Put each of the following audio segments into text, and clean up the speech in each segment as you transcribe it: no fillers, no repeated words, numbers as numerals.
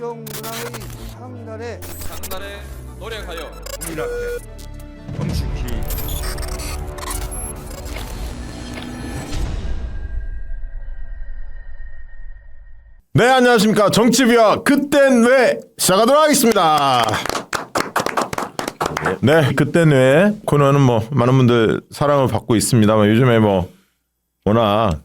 대중문화의 상달에 노력하여 국민 앞에 정숙히 네, 안녕하십니까. 정치비와 그땐 왜 시작하도록 하겠습니다. 네, 그땐 왜 코너는 뭐 많은 분들 사랑을 받고 있습니다만 요즘에 뭐 워낙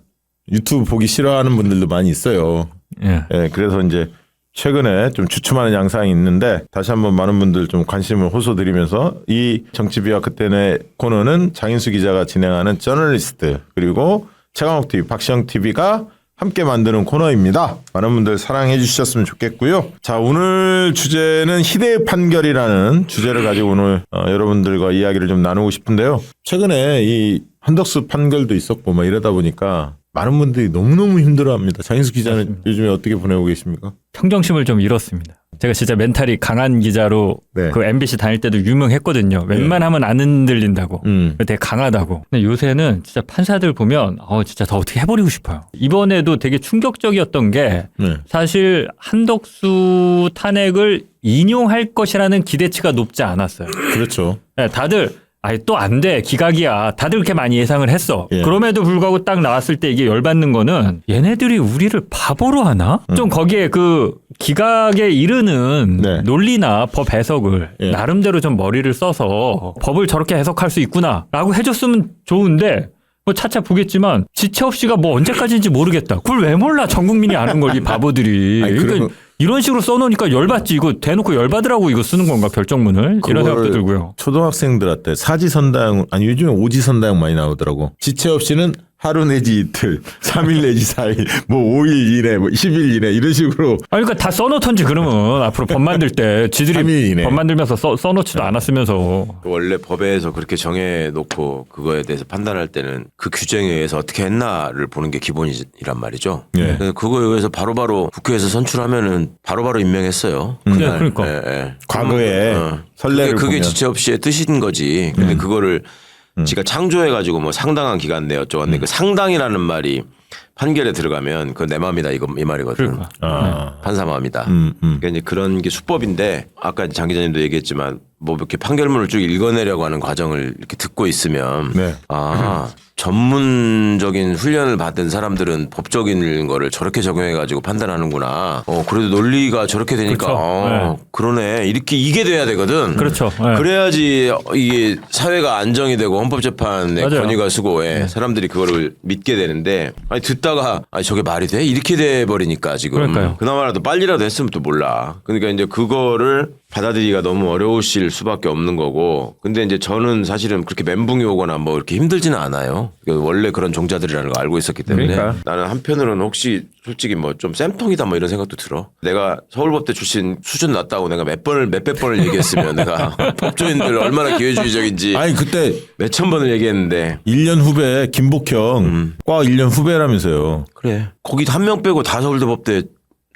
유튜브 보기 싫어하는 분들도 많이 있어요. 예. 예, 그래서 이제 최근에 좀 주춤하는 양상이 있는데 다시 한번 많은 분들 좀 관심을 호소드리면서 이 정치비와 그때의 코너는 장인수 기자가 진행하는 저널리스트 그리고 최강욱 TV, 박시영 TV가 함께 만드는 코너입니다. 많은 분들 사랑해 주셨으면 좋겠고요. 자, 오늘 주제는 희대의 판결이라는 주제를 가지고 오늘 여러분들과 이야기를 좀 나누고 싶은데요. 최근에 이 한덕수 판결도 있었고 막 이러다 보니까 많은 분들이 너무너무 힘들어합니다. 장인수 기자는 맞습니다. 요즘에 어떻게 보내고 계십니까? 평정심을 좀 잃었습니다. 제가 진짜 멘탈이 강한 기자로 네. 그 MBC 다닐 때도 유명했거든요. 웬만하면 안 흔들린다고. 되게 강하다고. 근데 요새는 진짜 판사들 보면 진짜 더 어떻게 해버리고 싶어요. 이번에도 되게 충격적이었던 게 네. 사실 한덕수 탄핵을 인용할 것이라는 기대치가 높지 않았어요. 그렇죠. 네, 다들 또 안 돼. 기각이야. 다들 그렇게 많이 예상을 했어. 예. 그럼에도 불구하고 딱 나왔을 때 이게 열받는 거는 얘네들이 우리를 바보로 하나? 좀 거기에 그 기각에 이르는 네. 논리나 법 해석을 예. 나름대로 좀 머리를 써서 법을 저렇게 해석할 수 있구나 라고 해줬으면 좋은데 뭐 차차 보겠지만 지체 없이가 뭐 언제까지인지 모르겠다. 그걸 왜 몰라? 전 국민이 아는 걸 이 바보들이. 아니, 그러니까 그러면- 이런 식으로 써놓으니까 열받지. 이거 대놓고 열받으라고 이거 쓰는 건가 결정문을. 이런 생각도 들고요. 초등학생들한테 사지선다형 아니 요즘에 오지선다형 많이 나오더라고. 지체 없이는 하루 내지 이틀, 3일 내지 4일, 뭐 5일 이내, 뭐 10일 이내 이런 식으로. 그러니까 다 써놓던지 그러면 앞으로 법 만들 때 3일 지들이 이내. 법 만들면서 써놓지도 않았으면서. 원래 법에서 그렇게 정해놓고 그거에 대해서 판단할 때는 그 규정에 의해서 어떻게 했나를 보는 게 기본이란 말이죠. 예. 그래서 그거에 의해서 바로바로 국회에서 선출하면은 바로바로 임명했어요. 그러니까. 과거에 선례를 그게 보면. 지체 없이의 뜻인 거지. 근데 그거를 지가 창조해가지고 뭐 상당한 기간 내 어쩌겠네. 그 상당이라는 말이 판결에 들어가면 그건 내 마음이다 이 말이거든. 그러니까. 판사 마음이다. 그러니까 이제 그런 게 수법인데 아까 장 기자님도 얘기했지만 뭐 이렇게 판결문을 쭉 읽어내려고 하는 과정을 이렇게 듣고 있으면 네. 전문적인 훈련을 받은 사람들은 법적인 거를 저렇게 적용해가지고 판단하는구나. 그래도 논리가 저렇게 되니까 그렇죠. 그러네. 이렇게 이게 돼야 되거든. 그렇죠. 네. 그래야지 이게 사회가 안정이 되고 헌법재판의 맞아요. 권위가 수고에 사람들이 그거를 믿게 되는데 아니 듣다가 저게 말이 돼? 이렇게 돼 버리니까 지금. 그러니까요. 그나마라도 빨리라도 했으면 또 몰라. 그러니까 이제 그거를 받아들이기가 너무 어려우실 수밖에 없는 거고. 근데 이제 저는 사실은 그렇게 멘붕이 오거나 뭐 이렇게 힘들지는 않아요. 원래 그런 종자들이라는 걸 알고 있었기 때문에. 그러니까. 나는 한편으로는 혹시 솔직히 뭐 좀 쌤통이다 뭐 이런 생각도 들어. 내가 서울법대 출신 수준 낮다고 내가 몇백 번을 얘기했으면 내가 법조인들 얼마나 기회주의적인지 아니 그때 몇천 번을 얘기했는데 1년 후배 김복형 과 1년 후배라면서요. 그래. 거기 한 명 빼고 다 서울대 법대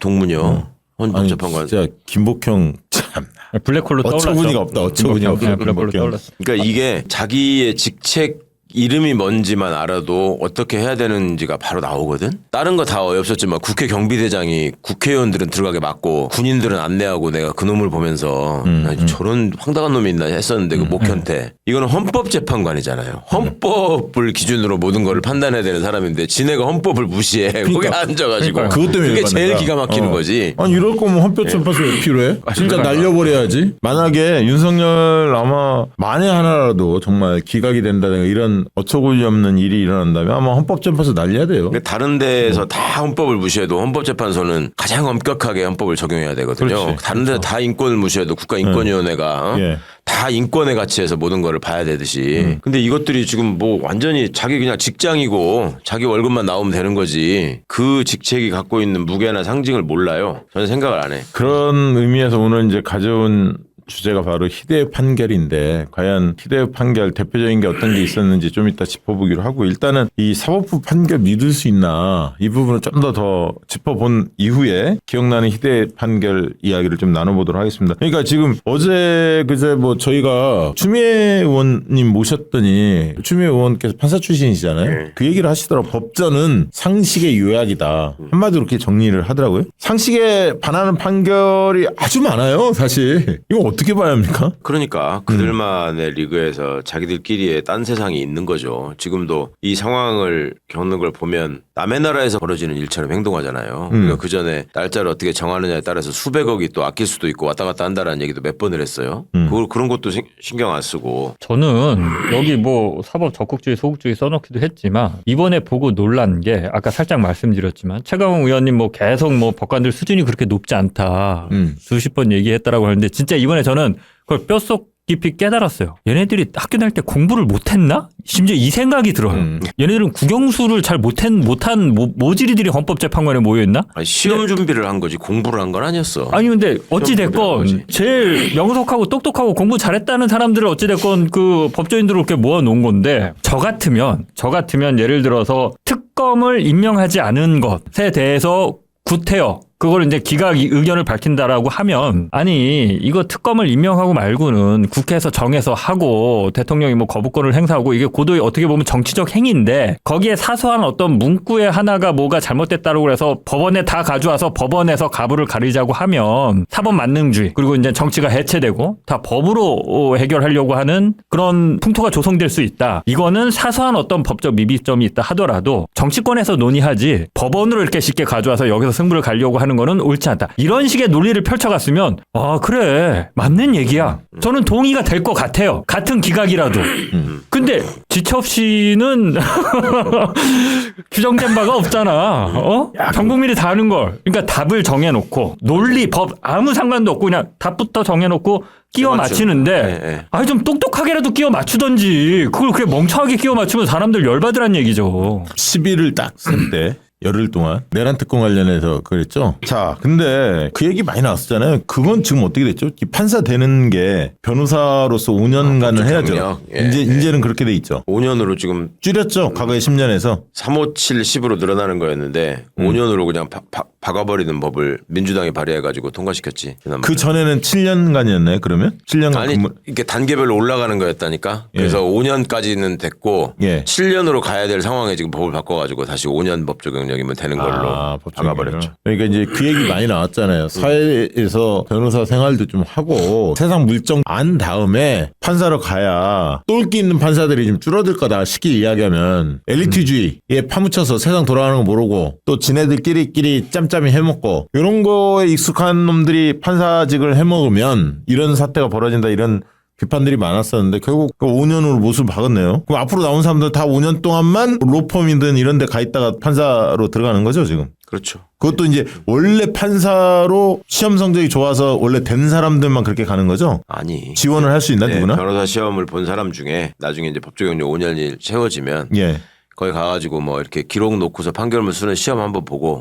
동문이요. 아니 헌법재판관. 진짜 김복형 참 블랙홀로 떠올랐죠. 어처구니가 없다. 어처구니가 없다. 네, 블랙홀로 김복형. 떠올랐어. 그러니까 이게 자기의 직책 이름이 뭔지만 알아도 어떻게 해야 되는지가 바로 나오거든. 다른 거 다 어이없었지만 국회 경비대장이 국회의원들은 들어가게 막고 군인들은 안내하고 내가 그 놈을 보면서 아니, 저런 황당한 놈이 있나 했었는데 그 목현태 이거는 헌법재판관이잖아요. 헌법을 기준으로 모든 거를 판단해야 되는 사람인데 지네가 헌법을 무시해. 거기 앉아가지고 그러니까요. 그것 때문에 그게 제일 열받는다. 기가 막히는 거지. 아니 이럴 거면 헌법재판소 왜 필요해? 진짜 날려버려야지. 만약에 윤석열 아마 만에 하나라도 정말 기각이 된다든가 이런 어처구니 없는 일이 일어난다면 아마 헌법재판소 날려야 돼요. 근데 다른 데에서 다 헌법을 무시해도 헌법재판소는 가장 엄격하게 헌법을 적용해야 되거든요. 그렇지. 다른 데서 다 인권을 무시해도 국가인권위원회가 예. 다 인권의 가치에서 모든 거를 봐야 되듯이. 근데 이것들이 지금 뭐 완전히 자기 그냥 직장이고 자기 월급만 나오면 되는 거지. 그 직책이 갖고 있는 무게나 상징을 몰라요. 저는 생각을 안 해. 그런 의미에서 오늘 이제 가져온 주제가 바로 희대의 판결인데 과연 희대의 판결 대표적인 게 어떤 게 있었는지 좀 이따 짚어보기로 하고 일단은 이 사법부 판결 믿을 수 있나 이 부분을 좀 더 짚어본 이후에 기억나는 희대의 판결 이야기를 좀 나눠보도록 하겠습니다. 그러니까 지금 어제 그제 뭐 저희가 추미애 의원님 모셨더니 추미애 의원께서 판사 출신이시잖아요. 그 얘기를 하시더라고요. 법전은 상식의 요약이다. 한마디로 그렇게 정리를 하더라고요. 상식에 반하는 판결이 아주 많아요. 사실. 이거 어떻게 봐야 합니까? 그러니까 그들만의 리그에서 자기들끼리의 딴 세상이 있는 거죠. 지금도 이 상황을 겪는 걸 보면 남의 나라에서 벌어지는 일처럼 행동하잖아요. 그러니까 그 전에 날짜를 어떻게 정하느냐에 따라서 수백억이 또 아낄 수도 있고 왔다 갔다 한다라는 얘기도 몇 번을 했어요. 그런 것도 신경 안 쓰고. 저는 여기 뭐 사법 적극주의 소극주의 써놓기도 했지만 이번에 보고 놀란 게 아까 살짝 말씀드렸지만 최강욱 의원님 뭐 계속 뭐 법관들 수준이 그렇게 높지 않다 수십 번 얘기했다라고 하는데 진짜 이번에 저는 그걸 뼛속 깊이 깨달았어요. 얘네들이 학교 다닐 때 공부를 못했나? 심지어 이 생각이 들어요. 얘네들은 국영수를 잘 못한 모질이들이 헌법재판관에 모여있나? 아니, 시험 준비를 한 거지 공부를 한 건 아니었어. 아니 근데 어찌됐건 제일 명석하고 똑똑하고 공부 잘했다는 사람들을 어찌됐건 그 법조인들을 이렇게 모아놓은 건데 저 같으면 예를 들어서 특검을 임명하지 않은 것에 대해서 구태여 그걸 이제 기각 의견을 밝힌다라고 하면 아니 이거 특검을 임명하고 말고는 국회에서 정해서 하고 대통령이 뭐 거부권을 행사하고 이게 고도의 어떻게 보면 정치적 행위인데 거기에 사소한 어떤 문구에 하나가 뭐가 잘못됐다고 해서 법원에 다 가져와서 법원에서 가부를 가리자고 하면 사법 만능주의 그리고 이제 정치가 해체되고 다 법으로 해결하려고 하는 그런 풍토가 조성될 수 있다. 이거는 사소한 어떤 법적 미비점이 있다 하더라도 정치권에서 논의하지 법원으로 이렇게 쉽게 가져와서 여기서 승부를 가려고 하는 거는 옳지 않다. 이런 식의 논리를 펼쳐갔으면 아 그래 맞는 얘기야. 저는 동의가 될 것 같아요. 같은 기각이라도. 근데 지첩 씨는 규정된 바가 없잖아. 전 국민이 다 아는 걸. 그러니까 답을 정해놓고 논리 법 아무 상관도 없고 그냥 답부터 정해놓고 끼워 맞추는데 아니 좀 똑똑하게라도 끼워 맞추던지 그걸 그렇게 멍청하게 끼워 맞추면 사람들 열받으란 얘기죠. 10일을 딱 쓸 때 열흘 동안 내란 특검 관련해서 그랬죠. 자, 근데 그 얘기 많이 나왔었잖아요. 그건 지금 어떻게 됐죠? 이 판사 되는 게 변호사로서 5년간을 해야죠. 이제는 그렇게 돼 있죠. 5년으로 지금 줄였죠. 과거에 10년에서 357, 10으로 늘어나는 거였는데 5년으로 그냥 박아버리는 법을 민주당이 발의해가지고 통과시켰지. 그 전에는 7년간이었나요? 그러면 7년간 아니 이게 단계별로 올라가는 거였다니까. 그래서 5년까지는 됐고 7년으로 가야 될 상황에 지금 법을 바꿔가지고 다시 5년 법 적용력이면 되는 걸로 박아버렸죠. 그러니까 이제 그 얘기 많이 나왔잖아요. 사회에서 변호사 생활도 좀 하고 세상 물정 안 다음에 판사로 가야 똘끼 있는 판사들이 좀 줄어들 거다 쉽게 이야기하면 엘리트주의에 파묻혀서 세상 돌아가는 거 모르고 또 지네들끼리 짬짬이 해먹고 이런 거에 익숙한 놈들이 판사직을 해먹으면 이런 사태가 벌어진다 이런 비판들이 많았었는데 결국 5년으로 못을 박았네요. 그럼 앞으로 나온 사람들 다 5년 동안만 로펌이든 이런 데 가 있다가 판사로 들어가는 거죠 지금. 그렇죠. 그것도 이제 원래 판사로 시험 성적이 좋아서 원래 된 사람들만 그렇게 가는 거죠? 아니. 지원을 할 수 있나 누구나? 변호사 시험을 본 사람 중에 나중에 이제 법적용료 5년이 채워지면 거기 가가지고 뭐 이렇게 기록 놓고서 판결문 쓰는 시험 한번 보고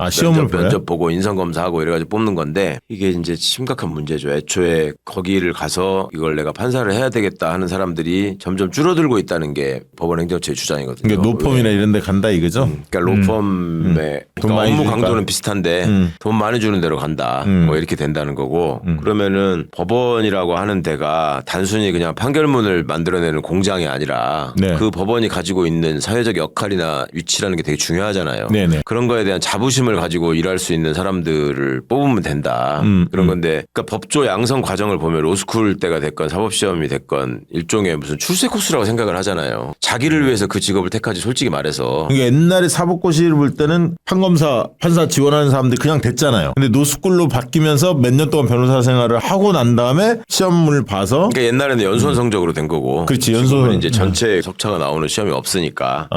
면접 보고 인성검사하고 이래가지고 뽑는 건데 이게 이제 심각한 문제죠. 애초에 거기를 가서 이걸 내가 판사를 해야 되겠다 하는 사람들이 점점 줄어들고 있다는 게 법원 행정처의 주장이거든요. 그러니까 로펌이나 이런 데 간다 이거죠? 그러니까 로펌의 그러니까 업무 강도는 비슷한데 돈 많이 주는 데로 간다. 뭐 이렇게 된다는 거고 그러면은 법원이라고 하는 데가 단순히 그냥 판결문을 만들어내는 공장이 아니라 그 법원이 가지고 있는 사회적 역할이나 위치라는 게 되게 중요하잖아요. 그런 거에 대한 자부심을 가지고 일할 수 있는 사람들을 뽑으면 된다. 그런 건데 그러니까 법조 양성 과정을 보면 로스쿨 때가 됐건 사법시험이 됐건 일종의 무슨 출세 코스라고 생각을 하잖아요. 자기를 위해서 그 직업을 택하지 솔직히 말해서. 그러니까 옛날에 사법고시를 볼 때는 판검사, 판사 지원하는 사람들이 그냥 됐잖아요. 근데 노스쿨로 바뀌면서 몇 년 동안 변호사 생활을 하고 난 다음에 시험을 봐서 그러니까 옛날에는 연수원 성적으로 된 거고. 그렇지. 연수원 이제 전체 석차가 나오는 시험이 없으니까.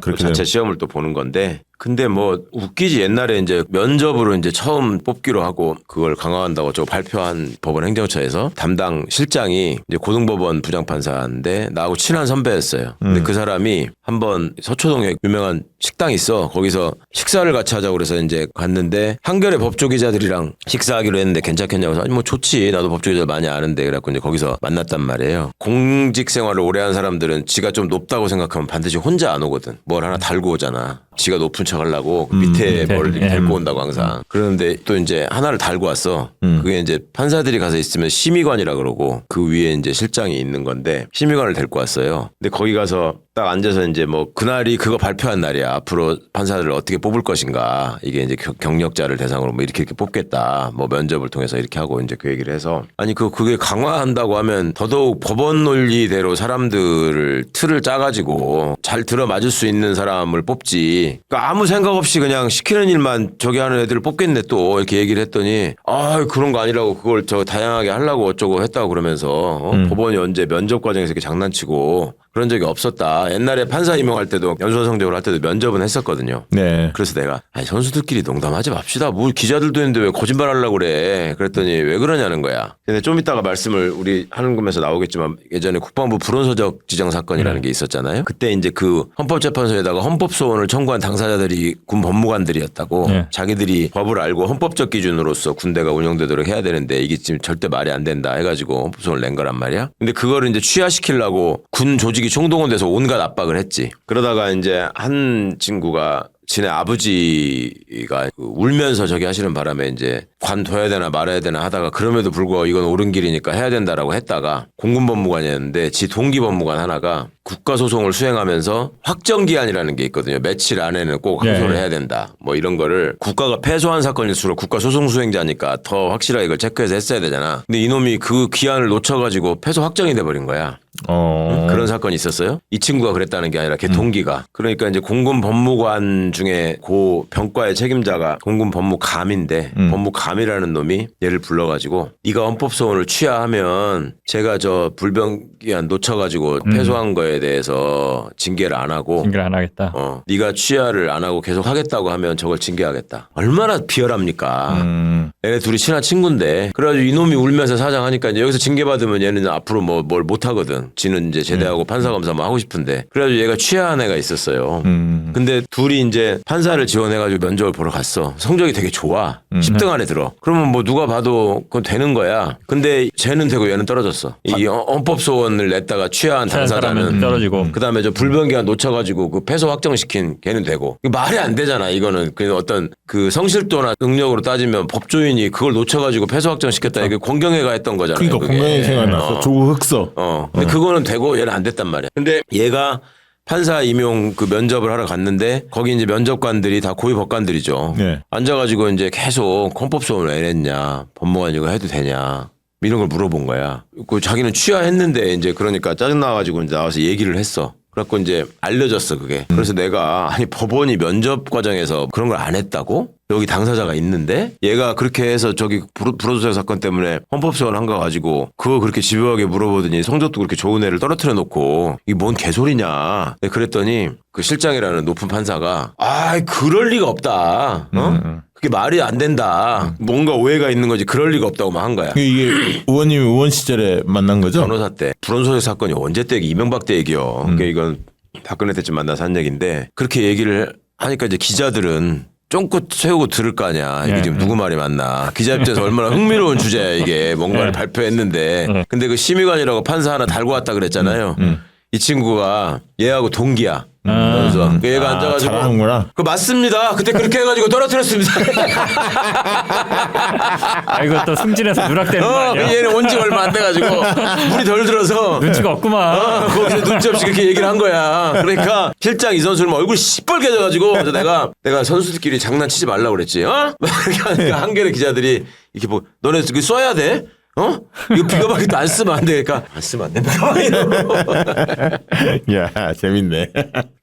그렇게 자체 시험을 또 보는 건데 근데 뭐 웃기지 옛날에 이제 면접으로 이제 처음 뽑기로 하고 그걸 강화한다고 저 발표한 법원 행정처에서 담당 실장이 이제 고등법원 부장판사인데 나하고 친한 선배였어요. 근데 그 사람이 한번 서초동에 유명한 식당이 있어. 거기서 식사를 같이 하자고 그래서 이제 갔는데 한겨레 법조기자들이랑 식사하기로 했는데 괜찮겠냐고 해서 아니 뭐 좋지. 나도 법조기자 많이 아는데 그래갖고 이제 거기서 만났단 말이에요. 공직 생활을 오래 한 사람들은 지가 좀 높다고 생각하면 반드시 혼자 안 오거든. 뭘 하나 달고 오잖아. 지가 높은 척 하려고 그 밑에 뭘 이렇게 데리고 온다고 항상. 그러는데 또 이제 하나를 달고 왔어. 그게 이제 판사들이 가서 있으면 심의관이라 그러고 그 위에 이제 실장이 있는 건데 심의관을 데리고 왔어요. 근데 거기 가서 딱 앉아서 이제 뭐 그날이 그거 발표한 날이야. 앞으로 판사들을 어떻게 뽑을 것인가. 이게 이제 경력자를 대상으로 뭐 이렇게 뽑겠다. 뭐 면접을 통해서 이렇게 하고 이제 그 얘기를 해서 아니 그게 강화한다고 하면 더더욱 법원 논리대로 사람들을 틀을 짜가지고 잘 들어맞을 수 있는 사람을 뽑지. 그러니까 아무 생각 없이 그냥 시키는 일만 저기 하는 애들을 뽑겠네 또 이렇게 얘기를 했더니 아 그런 거 아니라고 그걸 저 다양하게 하려고 어쩌고 했다고 그러면서 법원이 언제 면접 과정에서 이렇게 장난치고 그런 적이 없었다. 옛날에 판사 임용할 때도 연수원성적으로 할 때도 면접은 했었거든요. 네. 그래서 내가 아니 선수들끼리 농담하지 맙시다. 뭐 기자들도 있는데 왜 거짓말 하려고 그래. 그랬더니 왜 그러냐는 거야. 근데 좀 이따가 말씀을 우리 하는 곳에서 나오겠지만 예전에 국방부 불온서적 지정 사건이라는 게 있었잖아요. 그때 이제 그 헌법재판소에다가 헌법소원을 청구한 당사자들이 군 법무관들이었다고 자기들이 법을 알고 헌법적 기준으로서 군대가 운영되도록 해야 되는데 이게 지금 절대 말이 안 된다 해가지고 헌법소원을 낸 거란 말이야. 근데 그거를 이제 취하시키려고 군 조직이 총동원돼서 온갖 압박을 했지. 그러다가 이제 한 친구가 지네 아버지가 울면서 저기 하시는 바람에 이제 관둬야 되나 말아야 되나 하다가 그럼에도 불구하고 이건 옳은 길이니까 해야 된다라고 했다가 공군법무관이었는데 지 동기법무관 하나가 국가소송을 수행하면서 확정기한이라는 게 있거든요. 며칠 안에는 꼭 항소를 해야 된다. 뭐 이런 거를 국가가 패소한 사건일수록 국가소송 수행자니까 더 확실하게 이걸 체크해서 했어야 되잖아. 근데 이놈이 그 기한을 놓쳐가지고 패소 확정이 돼버린 거야. 그런 사건이 있었어요. 이 친구가 그랬다는 게 아니라 걔 동기가. 그러니까 이제 공군 법무관 중에 고 병과의 책임자가 공군 법무감인데 법무감이라는 놈이 얘를 불러가지고 네가 헌법소원을 취하하면 제가 저 불병기한 놓쳐가지고 패소한 거에 대해서 징계를 안 하고 징계를 안 하겠다. 네가 취하를 안 하고 계속 하겠다고 하면 저걸 징계하겠다. 얼마나 비열합니까. 얘네 둘이 친한 친구인데 그래가지고 이놈이 울면서 사장하니까 이제 여기서 징계받으면 얘는 앞으로 뭐 뭘 못하거든. 지는 이제 제대하고 판사검사 뭐 하고 싶은데 그래가지고 얘가 취하한 애가 있었어요. 근데 둘이 이제 판사를 지원해가지고 면접을 보러 갔어. 성적이 되게 좋아. 10등 안에 들어. 그러면 뭐 누가 봐도 그건 되는 거야. 근데 쟤는 되고 얘는 떨어졌어. 이 헌법소원을 냈다가 취하한 당사자는 떨어지고 그다음에 저 불변기한 놓쳐가지고 그 패소 확정시킨 걔는 되고 말이 안 되잖아. 이거는 그 어떤 그 성실도나 능력으로 따지면 법조인이 그걸 놓쳐가지고 패소 확정시켰다. 이게 권경애가 했던 거잖아. 그러니까 공명이 생각났어. 조국 흑서. 근데 그거는 되고 얘는 안 됐단 말이야. 근데 얘가 판사 임용 그 면접을 하러 갔는데 거기 이제 면접관들이 다 고위 법관들이죠. 네. 앉아가지고 이제 계속 헌법소원을 왜 냈냐, 법무관 이거 해도 되냐. 이런 걸 물어본 거야. 그 자기는 취하했는데 이제 그러니까 짜증나가지고 이제 나와서 얘기를 했어. 그래갖고 이제 알려졌어 그게. 그래서 내가 아니 법원이 면접 과정에서 그런 걸 안 했다고? 여기 당사자가 있는데 얘가 그렇게 해서 저기 불호소생 사건 때문에 헌법소원 한 거 가지고 그거 그렇게 집요하게 물어보더니 성적도 그렇게 좋은 애를 떨어뜨려 놓고 이게 뭔 개소리냐. 그랬더니 그 실장이라는 높은 판사가 아 그럴 리가 없다. 그게 말이 안 된다. 뭔가 오해가 있는 거지. 그럴 리가 없다고 막 한 거야. 이게 의원님이 의원 시절에 만난 거죠? 변호사 때. 불온소생 사건이 언제 때 이명박 때 얘기요. 그러니까 이건 박근혜 때쯤 만나서 한 얘기인데 그렇게 얘기를 하니까 이제 기자들은 쫑긋 세우고 들을 거 아니야. 이게 지금 누구 말이 맞나. 기자 입장에서 얼마나 흥미로운 주제야 이게. 뭔가를 발표했는데. 근데 그 심의관이라고 판사 하나 달고 왔다 그랬잖아요. 이 친구가 얘하고 동기야. 그래서 얘가 앉아가지고 잘하는구나. 그 맞습니다. 그때 그렇게 해가지고 떨어뜨렸습니다. 아 이거 또 승진해서 누락되는 거 아니야? 얘는 온 지 얼마 안 돼가지고 물이 덜 들어서 눈치가 없구만. 거기서 눈치 없이 그렇게 얘기를 한 거야. 그러니까 실장 이 선수는 얼굴이 시뻘개져가지고 그래서 내가 선수들끼리 장난치지 말라고 그랬지. 이렇게 하니까 한겨레 기자들이 이렇게 뭐 너네 그 써야 돼? 이거 비거밖에 안 쓰면 안 돼. 그러니까 안 쓰면 안 된다. 야 재밌네.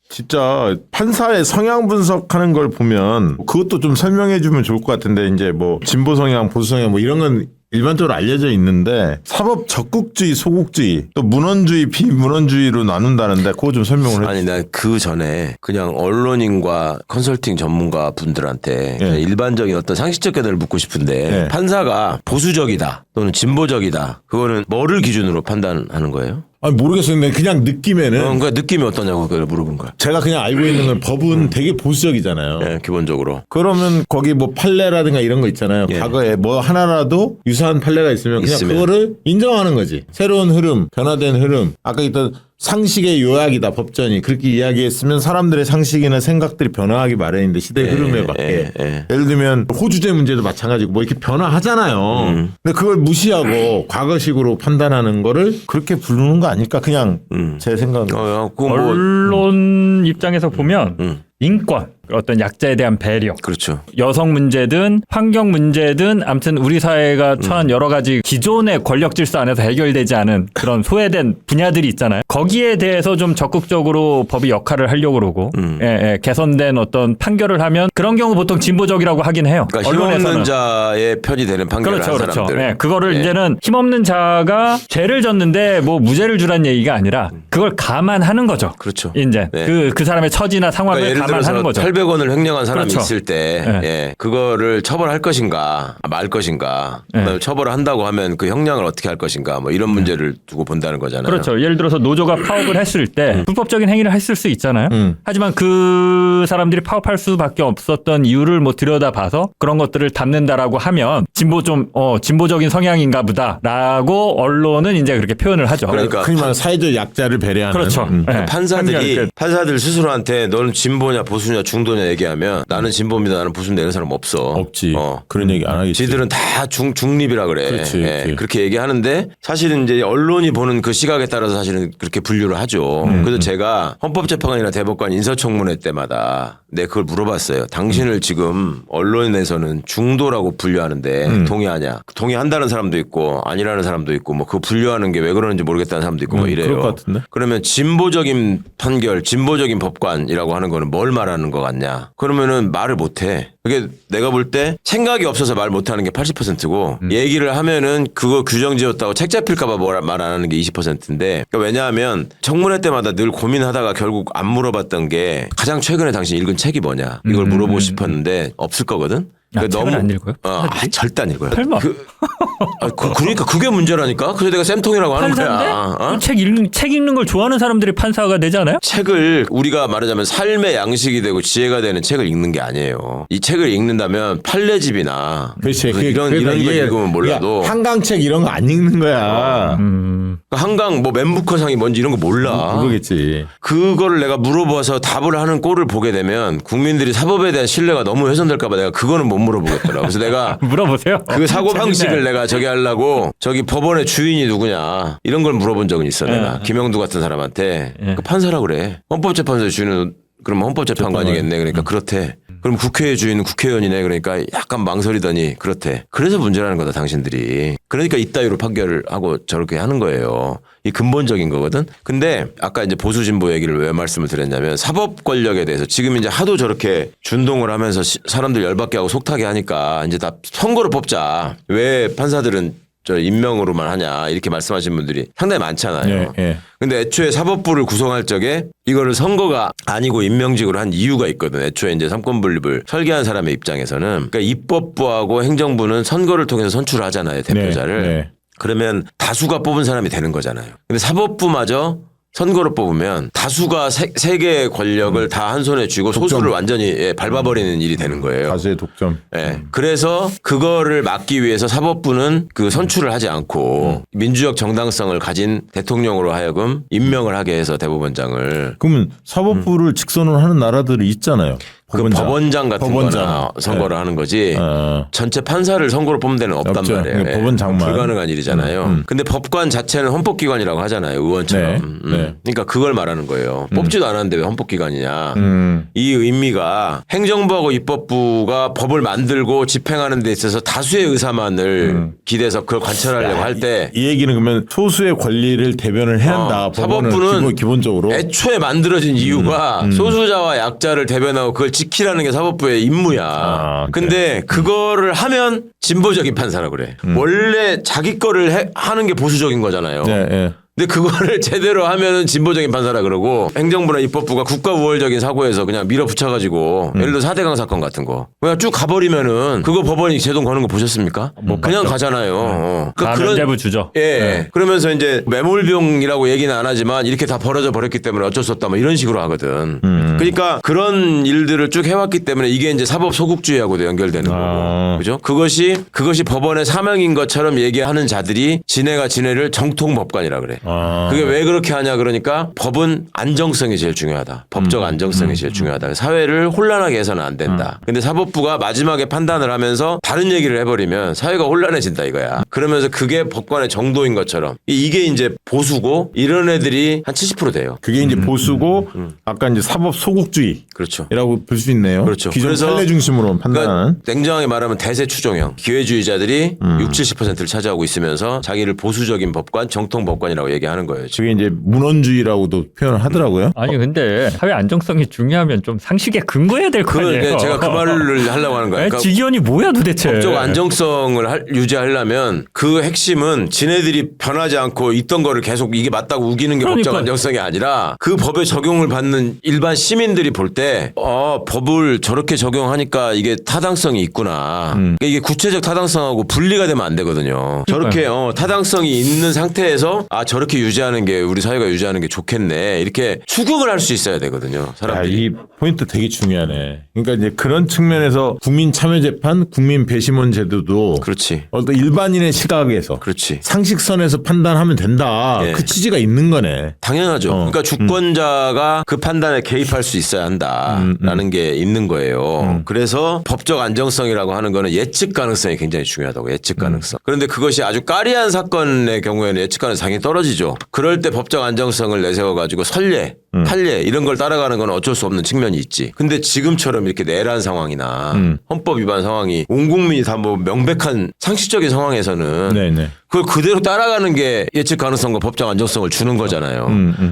진짜 판사의 성향 분석하는 걸 보면 그것도 좀 설명해 주면 좋을 것 같은데 이제 뭐 진보 성향, 보수 성향 뭐 이런 건 일반적으로 알려져 있는데 사법 적국주의, 소국주의, 또 문헌주의, 비문헌주의로 나눈다는데 그거 좀 설명을 해. 아니 난 그 전에 그냥 언론인과 컨설팅 전문가 분들한테 그냥 일반적인 어떤 상식적 견해를 묻고 싶은데 판사가 보수적이다 또는 진보적이다 그거는 뭐를 기준으로 판단하는 거예요? 아니 모르겠어요. 근데 그냥 느낌에는 그러니까 느낌이 어떠냐고 그걸 물어본 거야. 제가 그냥 알고 있는 건 법은 되게 보수적이잖아요. 네, 기본적으로. 그러면 거기 뭐 판례라든가 이런 거 있잖아요. 예. 과거에 뭐 하나라도 유사한 판례가 있으면 그냥 그거를 인정하는 거지. 새로운 흐름, 변화된 흐름. 아까 있던 상식의 요약이다 법전이 그렇게 이야기했으면 사람들의 상식이나 생각들이 변화하기 마련인데 시대의 흐름에 맞게 예를 들면 호주제 문제도 마찬가지고 뭐 이렇게 변화하잖아요. 근데 그걸 무시하고 과거식으로 판단하는 거를 그렇게 부르는 거 아닐까 그냥 제 생각은. 언론 입장에서 보면 인권, 어떤 약자에 대한 배려, 그렇죠. 여성 문제든 환경 문제든 아무튼 우리 사회가 처한 여러 가지 기존의 권력 질서 안에서 해결되지 않은 그런 소외된 분야들이 있잖아요. 거기에 대해서 좀 적극적으로 법이 역할을 하려고 그러고 개선된 어떤 판결을 하면 그런 경우 보통 진보적이라고 하긴 해요. 그러니까 힘없는 자의 편이 되는 판결을 그렇죠, 한 그렇죠. 사람들. 네, 그거를 이제는 힘없는 자가 죄를 졌는데 뭐 무죄를 주란 얘기가 아니라 그걸 감안하는 거죠. 그렇죠. 이제 네. 그 사람의 처지나 상황을 그러니까 예를 감안하는 들어서 거죠. 800원을 횡령한 사람이 그렇죠. 있을 때 네. 그거를 처벌할 것인가 말 것인가 그다음에 처벌을 한다고 하면 그 형량을 어떻게 할 것인가 뭐 이런 문제를 두고 본다는 거잖아요. 그렇죠. 예를 들어서 노조가 파업을 했을 때 불법적인 행위를 했을 수 있잖아요. 하지만 그 사람들이 파업할 수밖에 없었던 이유를 뭐 들여다봐서 그런 것들을 담는다라고 하면 진보적인 성향인가 보다라고 언론은 이제 그렇게 표현을 하죠. 그러니까 흔히 말하는 사회적 약자를 배려하는. 그렇죠. 네. 판사들 스스로한테 너는 진보냐 보수냐 중도냐 얘기하면 나는 진보입니다 나는 보수입니다 이런 사람 없어. 없지. 그런 얘기 안 하겠지. 지들은 다 중립이라 그래. 그렇지, 그렇지. 그렇게 얘기하는데 사실은 이제 언론이 보는 그 시각에 따라서 사실은 그렇게 분류를 하죠. 그래서 제가 헌법재판관이나 대법관 인사청문회 때마다 그걸 물어봤어요. 당신을 지금 언론에서는 중도라고 분류하는데 동의하냐? 동의한다는 사람도 있고 아니라는 사람도 있고 뭐 그 분류하는 게 왜 그러는지 모르겠다는 사람도 있고 뭐 이래요. 그럴 것 같은데? 그러면 진보적인 판결, 진보적인 법관이라고 하는 거는 뭘 말하는 것 같냐? 그러면은 말을 못 해. 그게 내가 볼 때 생각이 없어서 말 못하는 게 80%고 얘기를 하면은 그거 규정지었다고 책 잡힐까봐 말 안 하는 게 20%인데 그러니까 왜냐하면 청문회 때마다 늘 고민하다가 결국 안 물어봤던 게 가장 최근에 당신 읽은 책이 뭐냐 이걸 물어보고 싶었는데 없을 거거든. 책을 안 읽어요? 절대 안 읽어요. 설마. 그러니까 그게 문제라니까. 그래서 내가 쌤통이라고 하는 거야. 책 읽는 걸 좋아하는 사람들이 판사가 되잖아요. 책을 우리가 말하자면 삶의 양식이 되고 지혜가 되는 책을 읽는 게 아니에요. 이 책을 읽는다면 판례집이나 그렇지. 이런 거 읽으면 몰라도 한강책 이런 거 안 읽는 거야. 한강 뭐 맨부커상이 뭔지 이런 거 몰라. 모르겠지. 그거를 내가 물어봐서 답을 하는 꼴을 보게 되면 국민들이 사법에 대한 신뢰가 너무 훼손될까 봐 내가 그거는 못 물어보겠더라고. 그래서 내가 물어보세요. 그 사고방식을 내가 저기 하려고 저기 법원의 주인이 누구냐 이런 걸 물어본 적은 있어. 내가 김영두 같은 사람한테 그 판사라 그래. 헌법재판소의 주인은 그럼 헌법재판관이겠네. 그러니까 그렇대. 그럼 국회의 주인은 국회의원이네. 그러니까 약간 망설이더니 그렇대. 그래서 문제라는 거다 당신들이. 그러니까 이따위로 판결을 하고 저렇게 하는 거예요. 이 근본적인 거거든. 근데 아까 이제 보수 진보 얘기를 왜 말씀을 드렸냐면 사법 권력에 대해서 지금 이제 하도 저렇게 준동을 하면서 사람들 열받게 하고 속타게 하니까 이제 다 선거를 뽑자. 왜 판사들은 저 임명으로만 하냐 이렇게 말씀하시는 분들이 상당히 많잖아요. 근데 애초에 사법부를 구성할 적에 이거를 선거가 아니고 임명직으로 한 이유가 있거든. 애초에 이제 삼권 분립을 설계한 사람의 입장에서는 그러니까 입법부하고 행정부는 선거를 통해서 선출을 하잖아요. 대표자를. 그러면 다수가 뽑은 사람이 되는 거잖아요. 근데 사법부마저 선거로 뽑으면 다수가 세 개의 권력을 다 한 손에 쥐고 소수를 완전히 밟아버리는 일이 되는 거예요. 다수의 독점. 그래서 그거를 막기 위해서 사법부는 그 선출을 하지 않고 민주적 정당성을 가진 대통령으로 하여금 임명을 하게 해서 대법원장을. 그러면 사법부를 직선으로 하는 나라들이 있잖아요. 법원장 같은 거나 선거를 하는 거지 전체 판사를 선거로 뽑는 데는 없단 말이에요. 법원장만. 불가능한 일이잖아요. 근데 법관 자체는 헌법기관이라고 하잖아요. 의원처럼. 그러니까 그걸 말하는 거예요. 뽑지도 않았는데 왜 헌법기관이냐. 이 의미가 행정부하고 입법부가 법을 만들고 집행하는 데 있어서 다수의 의사만을 기대서 그걸 관철하려고 할 때 이 얘기는 그러면 소수의 권리를 대변을 해야 한다. 사법부는 기본적으로 애초에 만들어진 이유가 소수자와 약자를 대변하고 그걸 지키라는 게 사법부의 임무야. 근데 그거를 하면 진보적인 판사라 그래. 원래 자기 거를 하는 게 보수적인 거잖아요. 네, 네. 근데 그거를 제대로 하면은 진보적인 판사라 그러고 행정부나 입법부가 국가 우월적인 사고에서 그냥 밀어붙여가지고 예를 들어 4대강 사건 같은 거 그냥 쭉 가버리면은 그거 법원이 제동 거는 거 보셨습니까? 그냥 가잖아요. 다 면죄부 주죠. 예. 그러면서 이제 매몰병이라고 얘기는 안 하지만 이렇게 다 벌어져 버렸기 때문에 어쩔 수 없다 뭐 이런 식으로 하거든. 그러니까 그런 일들을 쭉 해왔기 때문에 이게 이제 사법 소국주의하고도 연결되는 거고. 그죠? 그것이 법원의 사명인 것처럼 얘기하는 자들이 지네가 지네를 정통법관이라 그래. 그게 왜 그렇게 하냐 그러니까 법은 안정성이 제일 중요하다. 법적 안정성이 제일 중요하다. 사회를 혼란하게 해서는 안 된다. 근데 사법부가 마지막에 판단을 하면서 다른 얘기를 해버리면 사회가 혼란해진다 이거야. 그러면서 그게 법관의 정도인 것처럼 이게 이제 보수고 이런 애들이 한 70% 돼요. 그게 이제 보수고 아까 이제 사법 소국주의라고 그렇죠. 볼 수 있네요. 그렇죠. 기존 그래서 판례 중심으로 판단하는. 그러니까 냉정하게 말하면 대세 추종형 기회주의자들이 60-70%를 차지하고 있으면서 자기를 보수적인 법관, 정통 법관이라고 얘기하는 거예요. 지금. 그게 이제 문헌주의라고도 표현을 하더라고요. 아니 근데 사회 안정성이 중요하면 좀 상식에 근거해야 될 거 아니에요. 그러니까 제가 그 말을 하려고 하는 거예요. 그러니까 직연이 뭐야 도대체. 법적 안정성을 유지하려면 그 핵심은 지네들이 변하지 않고 있던 거를 계속 이게 맞다고 우기는 게 법적 안정성이 아니라 그 법의 적용을 받는 일반 시민들이 볼 때 법을 저렇게 적용하니까 이게 타당성이 있구나. 그러니까 이게 구체적 타당성하고 분리가 되면 안 되거든요. 저렇게 타당성이 있는 상태에서 저렇게 유지하는 게 우리 사회가 유지하는 게 좋겠네. 이렇게 추궁을 할 수 있어야 되거든요. 사람들이. 이 포인트 되게 중요하네. 그러니까 이제 그런 측면에서 국민참여재판, 국민배심원 제도도 그렇지. 어떤 일반인의 시각에서 그렇지. 상식선에서 판단하면 된다. 예. 그 취지가 있는 거네. 당연하죠. 그러니까 주권자가 그 판단에 개입할 수 있어야 한다라는 게 있는 거예요. 그래서 법적 안정성이라고 하는 거는 예측 가능성이 굉장히 중요하다고. 예측 가능성. 그런데 그것이 아주 까리한 사건의 경우에는 예측 가능성이 당연히 떨어지죠. 그럴 때 법적 안정성을 내세워 가지고 선례, 판례 이런 걸 따라가는 건 어쩔 수 없는 측면이 있지. 근데 지금처럼 이렇게 내란 상황이나 헌법 위반 상황이 온 국민이 다 뭐 명백한 상식적인 상황에서는 네네. 그걸 그대로 따라가는 게 예측 가능성과 법적 안정성을 주는 거잖아요.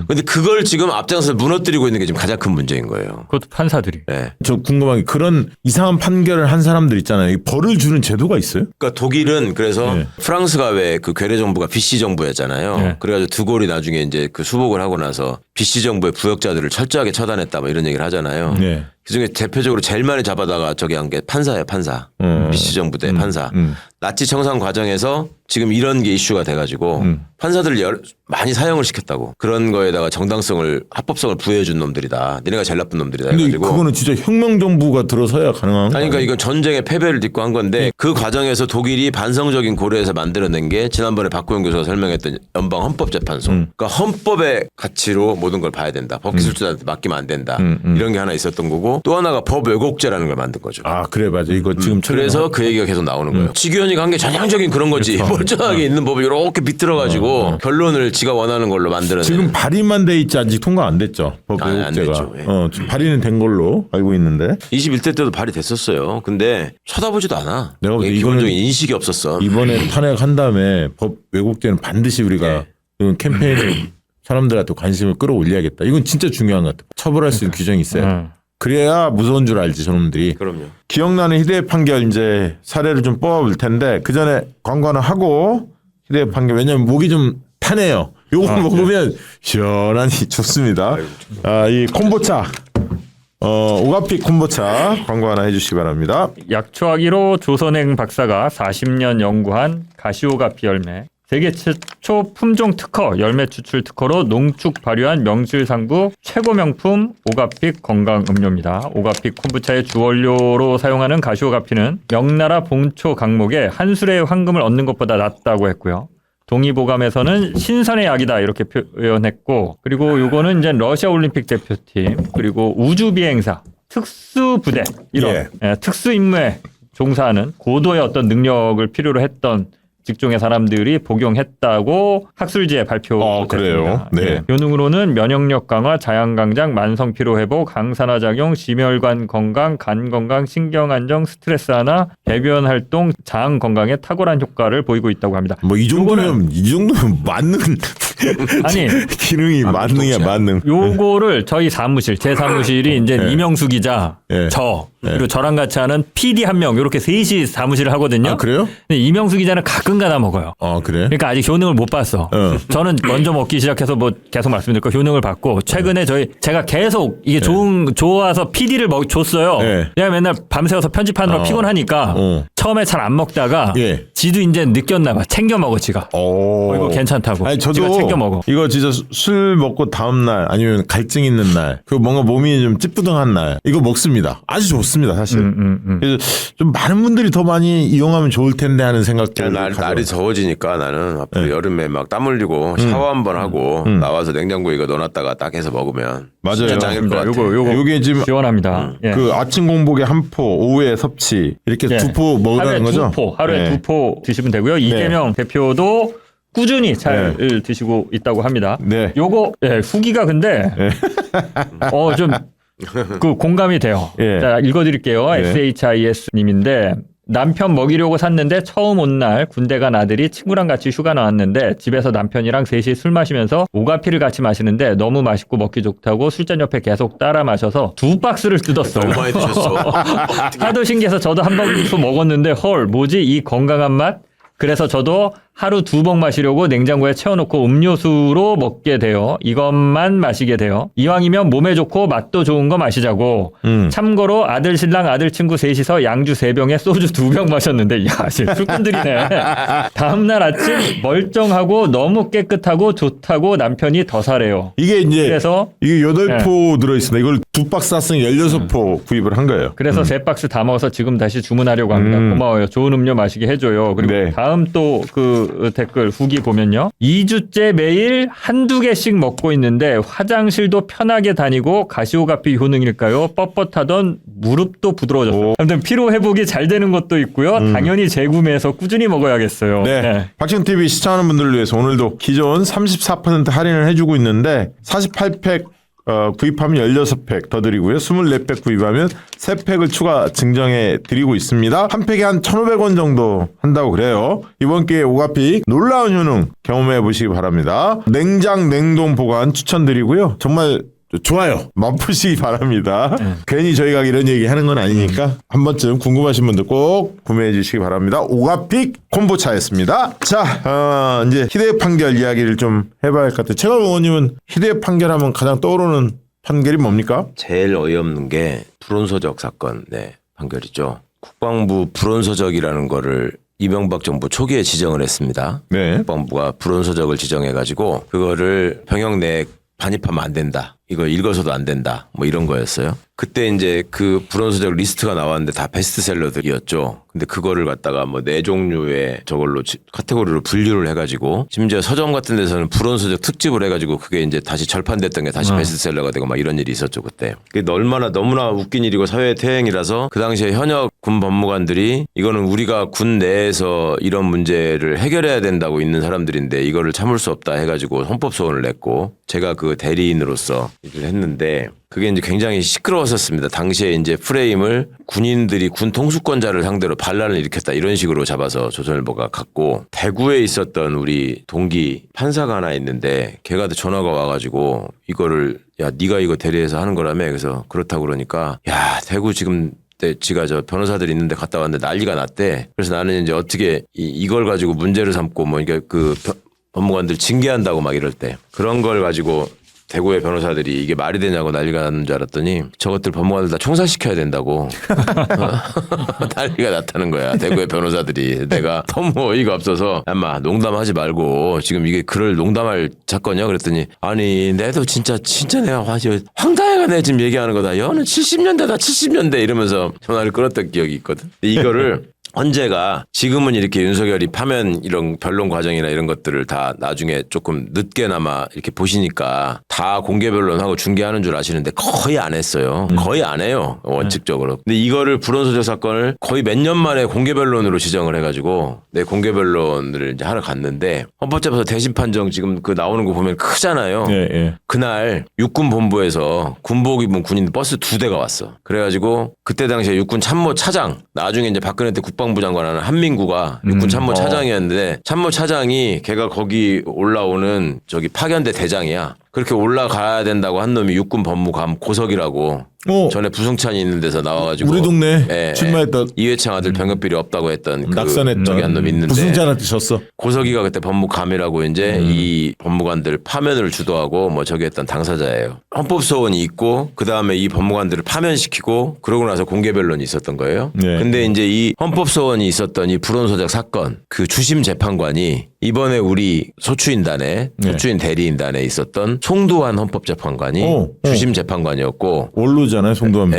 근데 그걸 지금 앞장서 무너뜨리고 있는 게 지금 가장 큰 문제인 거예요. 그것도 판사들이. 네. 저 궁금한 게 그런 이상한 판결을 한 사람들 있잖아요. 이 벌을 주는 제도가 있어요? 그러니까 독일은 그래서 네. 프랑스가 왜 그 괴뢰 정부가 BC 정부였잖아요. 네. 그래가지고 드골이 나중에 이제 그 수복을 하고 나서 BC 정부의 부역자들을 철저하게 처단했다 뭐 이런 얘기를 하잖아요. 네. 그중에 대표적으로 제일 많이 잡아다가 저기 한 게 판사예요, 판사. BC 정부 때 판사. 나치 청산 과정에서 지금 이런 게 이슈가 돼가지고 판사들을 많이 사형을 시켰다고. 그런 거에다가 정당성을 합법성을 부여해준 놈들이다. 니네가 제일 나쁜 놈들이다. 근데 해가지고. 그거는 진짜 혁명 정부가 들어서야 가능한 거 아니, 그러니까 아니에요? 이건 전쟁의 패배를 딛고 한 건데 그 과정에서 독일이 반성적인 고려에서 만들어낸 게 지난번에 박구영 교수가 설명했던 연방 헌법재판소. 그러니까 헌법의 가치로 모든 걸 봐야 된다. 법기술자한테 맡기면 안 된다. 이런 게 하나 있었던 거고 또 하나가 법 왜곡죄라는 걸 만든 거죠. 아 그래 맞아. 이거 지금 그래서 그 얘기가 계속 나오는 거예요. 지기현이가 한 게 전형적인 그런 거지. 멀쩡하게 있는 법을 이렇게 비틀어가지고 결론을 지가 원하는 걸로 만들어내는. 지금 발의만 돼 있지 아직 통과 안 됐죠. 법 아니, 안 왜곡죄가. 됐죠. 예. 지금 발의는 된 걸로 알고 있는데 21대 때도 발의됐었어요. 근데 쳐다보지도 않아. 내가 볼 때 기본적인 이거는 인식이 없었어. 이번에 탄핵한 다음에 법 왜곡죄는 반드시 우리가 네. 이건 캠페인을 사람들한테 관심을 끌어올려야겠다. 이건 진짜 중요한 것 같아. 처벌할 수 있는 규정이 있어요. 그래야 무서운 줄 알지 저놈들이. 그럼요. 기억나는 희대의 판결 이제 사례를 좀 뽑아볼 텐데 그 전에 광고 하나 하고 희대의 판결 왜냐면 목이 좀 타네요. 요거 먹으면 시원하니 좋습니다. 이 콤보차 오가픽 콤보차 광고 하나 해주시기 바랍니다. 약초하기로 조선행 박사가 40년 연구한 가시오가피 열매. 세계 최초 품종 특허, 열매 추출 특허로 농축 발효한 명실상부 최고 명품 오가픽 건강 음료입니다. 오가픽 콤부차의 주원료로 사용하는 가시오가피는 명나라 봉초 강목에 한 술의 황금을 얻는 것보다 낫다고 했고요. 동의보감에서는 신선의 약이다 이렇게 표현했고, 그리고 요거는 이제 러시아 올림픽 대표팀 그리고 우주비행사 특수부대 이런 특수 임무에 종사하는 고도의 어떤 능력을 필요로 했던 직종의 사람들이 복용했다고 학술지에 발표됐습니다. 그래요? 네. 효능으로는 면역력 강화, 자양 강장, 만성 피로 회복, 항산화 작용, 심혈관 건강, 간 건강, 신경 안정, 스트레스 완화, 배변 활동, 장 건강에 탁월한 효과를 보이고 있다고 합니다. 뭐 이 정도면 맞는 아니 기능이 만능이야 만능. 요거를 저희 사무실 제 사무실이 이제 네. 이명수 기자 네. 저 네. 그리고 저랑 같이 하는 PD 한 명 이렇게 셋이 사무실을 하거든요. 아 그래요? 근데 이명수 기자는 가끔가다 먹어요. 그래? 그러니까 아직 효능을 못 봤어. 저는 먼저 먹기 시작해서 뭐 계속 말씀드릴 거 효능을 받고 최근에 제가 계속 이게 좋아서 PD를 줬어요. 네. 내가 맨날 밤새워서 편집하느라 피곤하니까 처음에 잘 안 먹다가 예. 지도 이제 느꼈나 봐. 챙겨 먹어 지가. 이거 이거 괜찮다고. 아니 지가 저도 챙겨 먹어. 이거 진짜 술 먹고 다음 날 아니면 갈증 있는 날, 그 뭔가 몸이 좀 찌뿌둥한 날 이거 먹습니다. 아주 좋습니다 사실. 그래서 좀 많은 분들이 더 많이 이용하면 좋을 텐데 하는 생각들. 날이 더워지니까 나는 앞으로 여름에 막 땀 흘리고 샤워 한번 하고 나와서 냉장고에 이거 넣어놨다가 딱 해서 먹으면 맞아요. 진짜 짱일 것 같아. 요게 지금 시원합니다. 예. 그 아침 공복에 한 포, 오후에 섭취 이렇게 예. 두 포 먹으라는 거죠? 하루에 네. 2포 드시면 되고요. 이재명 대표도 꾸준히 잘 드시고 있다고 합니다. 네. 요거 후기가 근데 좀 그 공감이 돼요. 예. 자, 읽어드릴게요. 네. SHIS 님인데 남편 먹이려고 샀는데 처음 온 날 군대 간 아들이 친구랑 같이 휴가 나왔는데 집에서 남편이랑 셋이 술 마시면서 오가피를 같이 마시는데 너무 맛있고 먹기 좋다고 술잔 옆에 계속 따라 마셔서 2박스를 뜯었어요. 너무 많이 드셨어. 하도 신기해서 저도 한 박스 먹었는데 헐 뭐지 이 건강한 맛? 그래서 저도 하루 2병 마시려고 냉장고에 채워놓고 음료수로 먹게 돼요. 이것만 마시게 돼요. 이왕이면 몸에 좋고 맛도 좋은 거 마시자고. 참고로 아들 신랑 아들 친구 셋이서 양주 3병에 소주 2병 마셨는데 야 술꾼들이네. 다음날 아침 멀쩡하고 너무 깨끗하고 좋다고 남편이 더 사래요. 이게 이제 그래서 이게 8포 들어있습니다. 이걸 2박스 샀으니 16포 구입을 한 거예요. 그래서 3박스 다 먹어서 지금 다시 주문하려고 합니다. 고마워요. 좋은 음료 마시게 해줘요. 그리고 네. 다음 또 그 댓글 후기 보면요. 2주째 매일 한두 개씩 먹고 있는데 화장실도 편하게 다니고 가시오가피 효능일까요? 뻣뻣하던 무릎도 부드러워졌어요. 아무튼 피로 회복이 잘 되는 것도 있고요. 당연히 재구매해서 꾸준히 먹어야겠어요. 네. 박정TV 시청하는 분들을 위해서 오늘도 기존 34% 할인을 해주고 있는데 48팩 구입하면 16팩 더 드리고요. 24팩 구입하면 3팩을 추가 증정해 드리고 있습니다. 한 팩에 한 1,500원 정도 한다고 그래요. 이번 기회에 오가피 놀라운 효능 경험해 보시기 바랍니다. 냉장 냉동 보관 추천드리고요. 정말 좋아요. 맛보시기 바랍니다. 괜히 저희가 이런 얘기 하는 건 아니니까 한 번쯤 궁금하신 분들 꼭 구매해 주시기 바랍니다. 오가픽 콤보차였습니다. 자, 이제 희대의 판결 이야기를 좀 해봐야 할 것 같아요. 최강 의원님은 희대의 판결하면 가장 떠오르는 판결이 뭡니까? 제일 어이없는 게 불온서적 사건 판결이죠. 국방부 불온서적이라는 거를 이명박 정부 초기에 지정을 했습니다. 네. 국방부가 불온서적을 지정해가지고 그거를 병역 내에 반입하면 안 된다. 이거 읽어서도 안 된다. 뭐 이런 거였어요. 그때 이제 그 불온서적 리스트가 나왔는데 다 베스트셀러들이었죠. 근데 그거를 갖다가 뭐 4종류의 저걸로 카테고리로 분류를 해가지고 심지어 서점 같은 데서는 불온서적 특집을 해가지고 그게 이제 다시 절판됐던 게 다시 베스트셀러가 되고 막 이런 일이 있었죠 그때. 그게 얼마나 너무나 웃긴 일이고 사회의 태행이라서 그 당시에 현역 군 법무관들이 이거는 우리가 군 내에서 이런 문제를 해결해야 된다고 있는 사람들인데 이거를 참을 수 없다 해가지고 헌법소원을 냈고 제가 그 대리인으로서 일을 했는데 그게 이제 굉장히 시끄러웠었습니다. 당시에 이제 프레임을 군인들이 군 통수권자를 상대로 반란을 일으켰다 이런 식으로 잡아서 조선일보가 갔고 대구에 있었던 우리 동기 판사가 하나 있는데 걔가 전화가 와가지고 이거를 야 네가 이거 대리해서 하는 거라며 그래서 그렇다고 그러니까 야 대구 지금 지가 저 변호사들이 있는데 갔다 왔는데 난리가 났대. 그래서 나는 이제 어떻게 이걸 가지고 문제를 삼고 뭐 이게 그 법무관들 징계한다고 막 이럴 때 그런 걸 가지고 대구의 변호사들이 이게 말이 되냐고 난리가 났는 줄 알았더니 저것들 법무관들 다 총살시켜야 된다고 난리가 났다는 거야. 대구의 변호사들이. 내가 너무 어이가 없어서 엄마 농담하지 말고 지금 이게 그럴 농담할 사건이야 그랬더니 아니 내도 진짜 내가 황당해가 내 지금 얘기하는 거다. 여는 70년대다 70년대 이러면서 전화를 끊었던 기억이 있거든. 이거를 언제가 지금은 이렇게 윤석열이 파면 이런 변론 과정이나 이런 것들을 다 나중에 조금 늦게나마 이렇게 보시니까 다 공개 변론하고 중계하는 줄 아시는데 거의 안 했어요. 거의 안 해요. 원칙적으로. 근데 이거를 불온서적 사건을 거의 몇 년 만에 공개 변론으로 지정을 해가지고 내 공개 변론을 이제 하러 갔는데 헌법재판소 대신 판정 지금 그 나오는 거 보면 크잖아요. 예. 그날 육군 본부에서 군복 입은 군인 버스 2대가 왔어. 그래가지고 그때 당시에 육군 참모 차장 나중에 이제 박근혜 때 국방 국방부 장관하는 한민구가 육군 참모차장이었는데 참모차장이 걔가 거기 올라오는 저기 파견대 대장이야. 그렇게 올라가야 된다고 한 놈이 육군 법무감 고석이라고 전에 부승찬이 있는 데서 나와가지고 우리 동네 출마했던 이회창 아들 병역비리 없다고 했던 그 낙선했던 저기 한 놈 있는데 부승찬한테 졌어. 고석이가 그때 법무감이라고 이제 이 법무관들 파면을 주도하고 뭐 저기 했던 당사자예요. 헌법소원이 있고 그 다음에 이 법무관들을 파면시키고 그러고 나서 공개 변론이 있었던 거예요. 네. 근데 이제 이 헌법소원이 있었던 이 불온소작 사건 그 주심 재판관이 이번에 우리 소추인단에 소추인 대리인단에 있었던 송두환 헌법재판관이 주심 재판관이었고 원로잖아요, 송도환.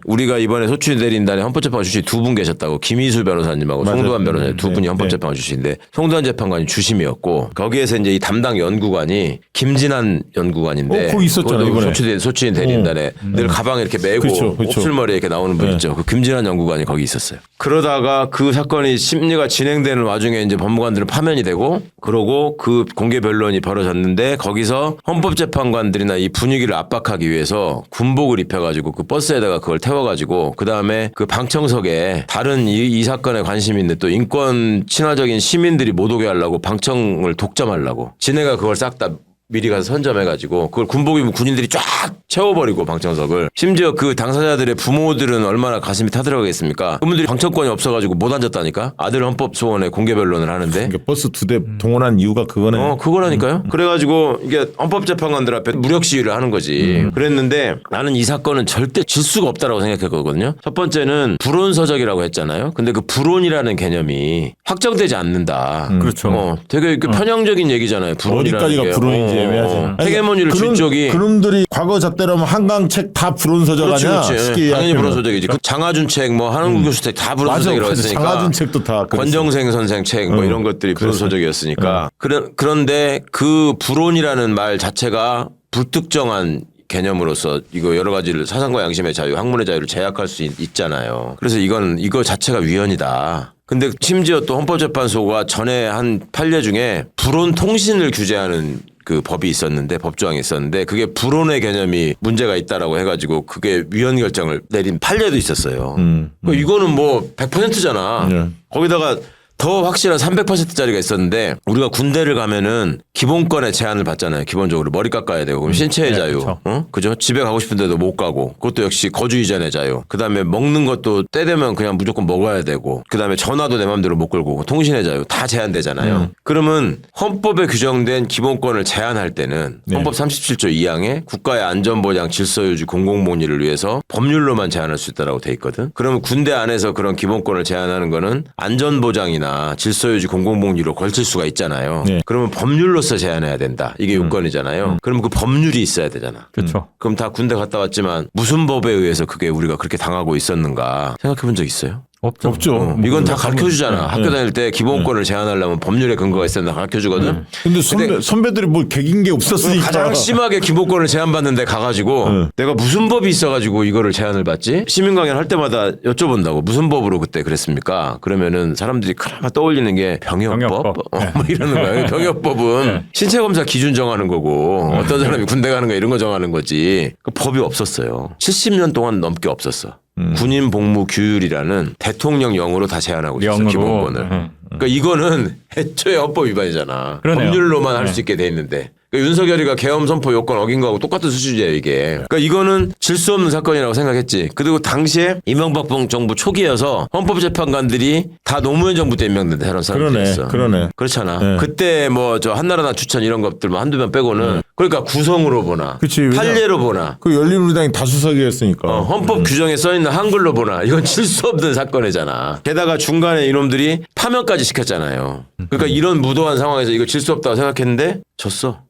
우리가 이번에 소추인 대리인단에 헌법재판관 출신 두 분 계셨다고 김희수 변호사님하고 맞아요. 송두환 변호사님 두 분이 헌법재판관 출신인데 송두환 재판관이 주심이었고 거기에서 이제 이 담당 연구관이 김진한 연구관인데 거기 있었잖아요, 이번에. 소추인 대리인단에 늘 가방에 이렇게 메고 그렇죠. 옵술머리에 이렇게 나오는 분 있죠. 그 김진한 연구관이 거기 있었어요. 그러다가 그 사건이 심리가 진행되는 와중에 이제 법무관들은 파면이 되고 그러고 그 공개 변론이 벌어졌는데 거기서 헌법재판관들이나 이 분위기를 압박하기 위해서 군복을 입혀가지고 그 버스에다가 그걸 태워가지고 그 다음에 그 방청석에 다른 이 사건에 관심 있는 또 인권 친화적인 시민들이 못 오게 하려고 방청을 독점하려고 지네가 그걸 싹 다 미리 가서 선점해가지고 그걸 군복 입은 군인들이 쫙 채워버리고 방청석을 심지어 그 당사자들의 부모들은 얼마나 가슴이 타들어가겠습니까? 그분들이 방청권이 없어가지고 못 앉았다니까 아들 헌법 소원에 공개 변론을 하는데 그러니까 버스 2대 동원한 이유가 그거네. 그거라니까요. 그래가지고 이게 헌법재판관들 앞에 무력 시위를 하는 거지. 그랬는데 나는 이 사건은 절대 질 수가 없다라고 생각했거든요. 첫 번째는 불온서적이라고 했잖아요. 근데 그 불온이라는 개념이 확정되지 않는다. 그렇죠. 되게 그 편향적인 얘기잖아요. 불온이라는 어디까지가 게. 불온인지 애매하지. 헤게모니를 준 쪽이 그놈들이 과거 잣대라면 한강책 다 불온서적 아니야? 쉽게 당연히 이야기하면. 불온서적이지. 그 장하준 책, 뭐 한국 교수 책 다 불온서적이라고 맞아. 했으니까. 장하준 책도 다 그랬어. 권정생 선생 책 뭐 이런 것들이 불온서적이었으니까. 그런데 그 불온이라는 말 자체가 불특정한 개념으로서 이거 여러 가지를 사상과 양심의 자유, 학문의 자유를 제약할 수 있잖아요. 그래서 이거 자체가 위헌이다. 근데 심지어 또 헌법재판소가 전에 한 판례 중에 불온 통신을 규제하는 그 법이 있었는데 법조항이 있었는데 그게 불온의 개념이 문제가 있다라고 해가지고 그게 위헌 결정을 내린 판례도 있었어요. 그러니까 이거는 뭐 100%잖아. 거기다가 더 확실한 300%짜리가 있었는데 우리가 군대를 가면은 기본권의 제한을 받잖아요. 기본적으로 머리 깎아야 되고 그럼 신체의 자유, 그죠? 집에 가고 싶은데도 못 가고 그것도 역시 거주 이전의 자유. 그다음에 먹는 것도 때 되면 그냥 무조건 먹어야 되고 그다음에 전화도 내 맘대로 못 걸고 통신의 자유 다 제한되잖아요. 그러면 헌법에 규정된 기본권을 제한할 때는 헌법 37조 2항에 국가의 안전보장, 질서유지, 공공복리를 위해서 법률로만 제한할 수 있다라고 돼 있거든. 그러면 군대 안에서 그런 기본권을 제한하는 거는 안전보장이나 질서유지 공공복리로 걸칠 수가 있잖아요. 그러면 법률로서 제한해야 된다. 이게 요건이잖아요. 그럼 그 법률이 있어야 되잖아. 그렇죠. 그럼 다 군대 갔다 왔지만 무슨 법에 의해서 그게 우리가 그렇게 당하고 있었는가 생각해 본 적 있어요? 없죠. 이건 다 가르쳐 주잖아. 학교 다닐 때 기본권을 제한하려면 법률에 근거가 있어야 된다 가르쳐 주거든. 근데 선배들이 뭘 개긴 게 없었으니까. 가장 심하게 기본권을 제한받는데 가가지고 내가 무슨 법이 있어가지고 이거를 제한을 받지? 시민 강연 할 때마다 여쭤본다고 무슨 법으로 그때 그랬습니까? 그러면은 사람들이 그나마 떠올리는 게 병역법? 뭐 이러는 거예요. 병역법은 신체 검사 기준 정하는 거고 어떤 사람이 군대 가는 거 이런 거 정하는 거지. 그 법이 없었어요. 70년 동안 넘게 없었어. 군인 복무 규율이라는 대통령령으로 다 제한하고 있어 기본권을. 그러니까 이거는 애초에 헌법 위반이잖아. 그러네요. 법률로만 할 수 있게 돼 있는데. 그러니까 윤석열이가 계엄 선포 요건 어긴 거하고 똑같은 수준이에요 이게. 그러니까 이거는 질 수 없는 사건이라고 생각했지. 그리고 당시에 이명박 정부 초기여서 헌법재판관들이 다 노무현 정부 때 임명된 새로운 사람들이 있어. 그러네. 그렇잖아. 그때 뭐 저 한나라당 추천 이런 것들 뭐 한두 명 빼고는 그러니까 구성으로 보나 판례로 보나 그 열린우리당이 다수석이었으니까. 헌법 규정에 써 있는 한글로 보나 이건 질 수 없는 사건이잖아. 게다가 중간에 이놈들이 파면까지 시켰잖아요. 그러니까 이런 무도한 상황에서 이거 질 수 없다고 생각했는데 졌어.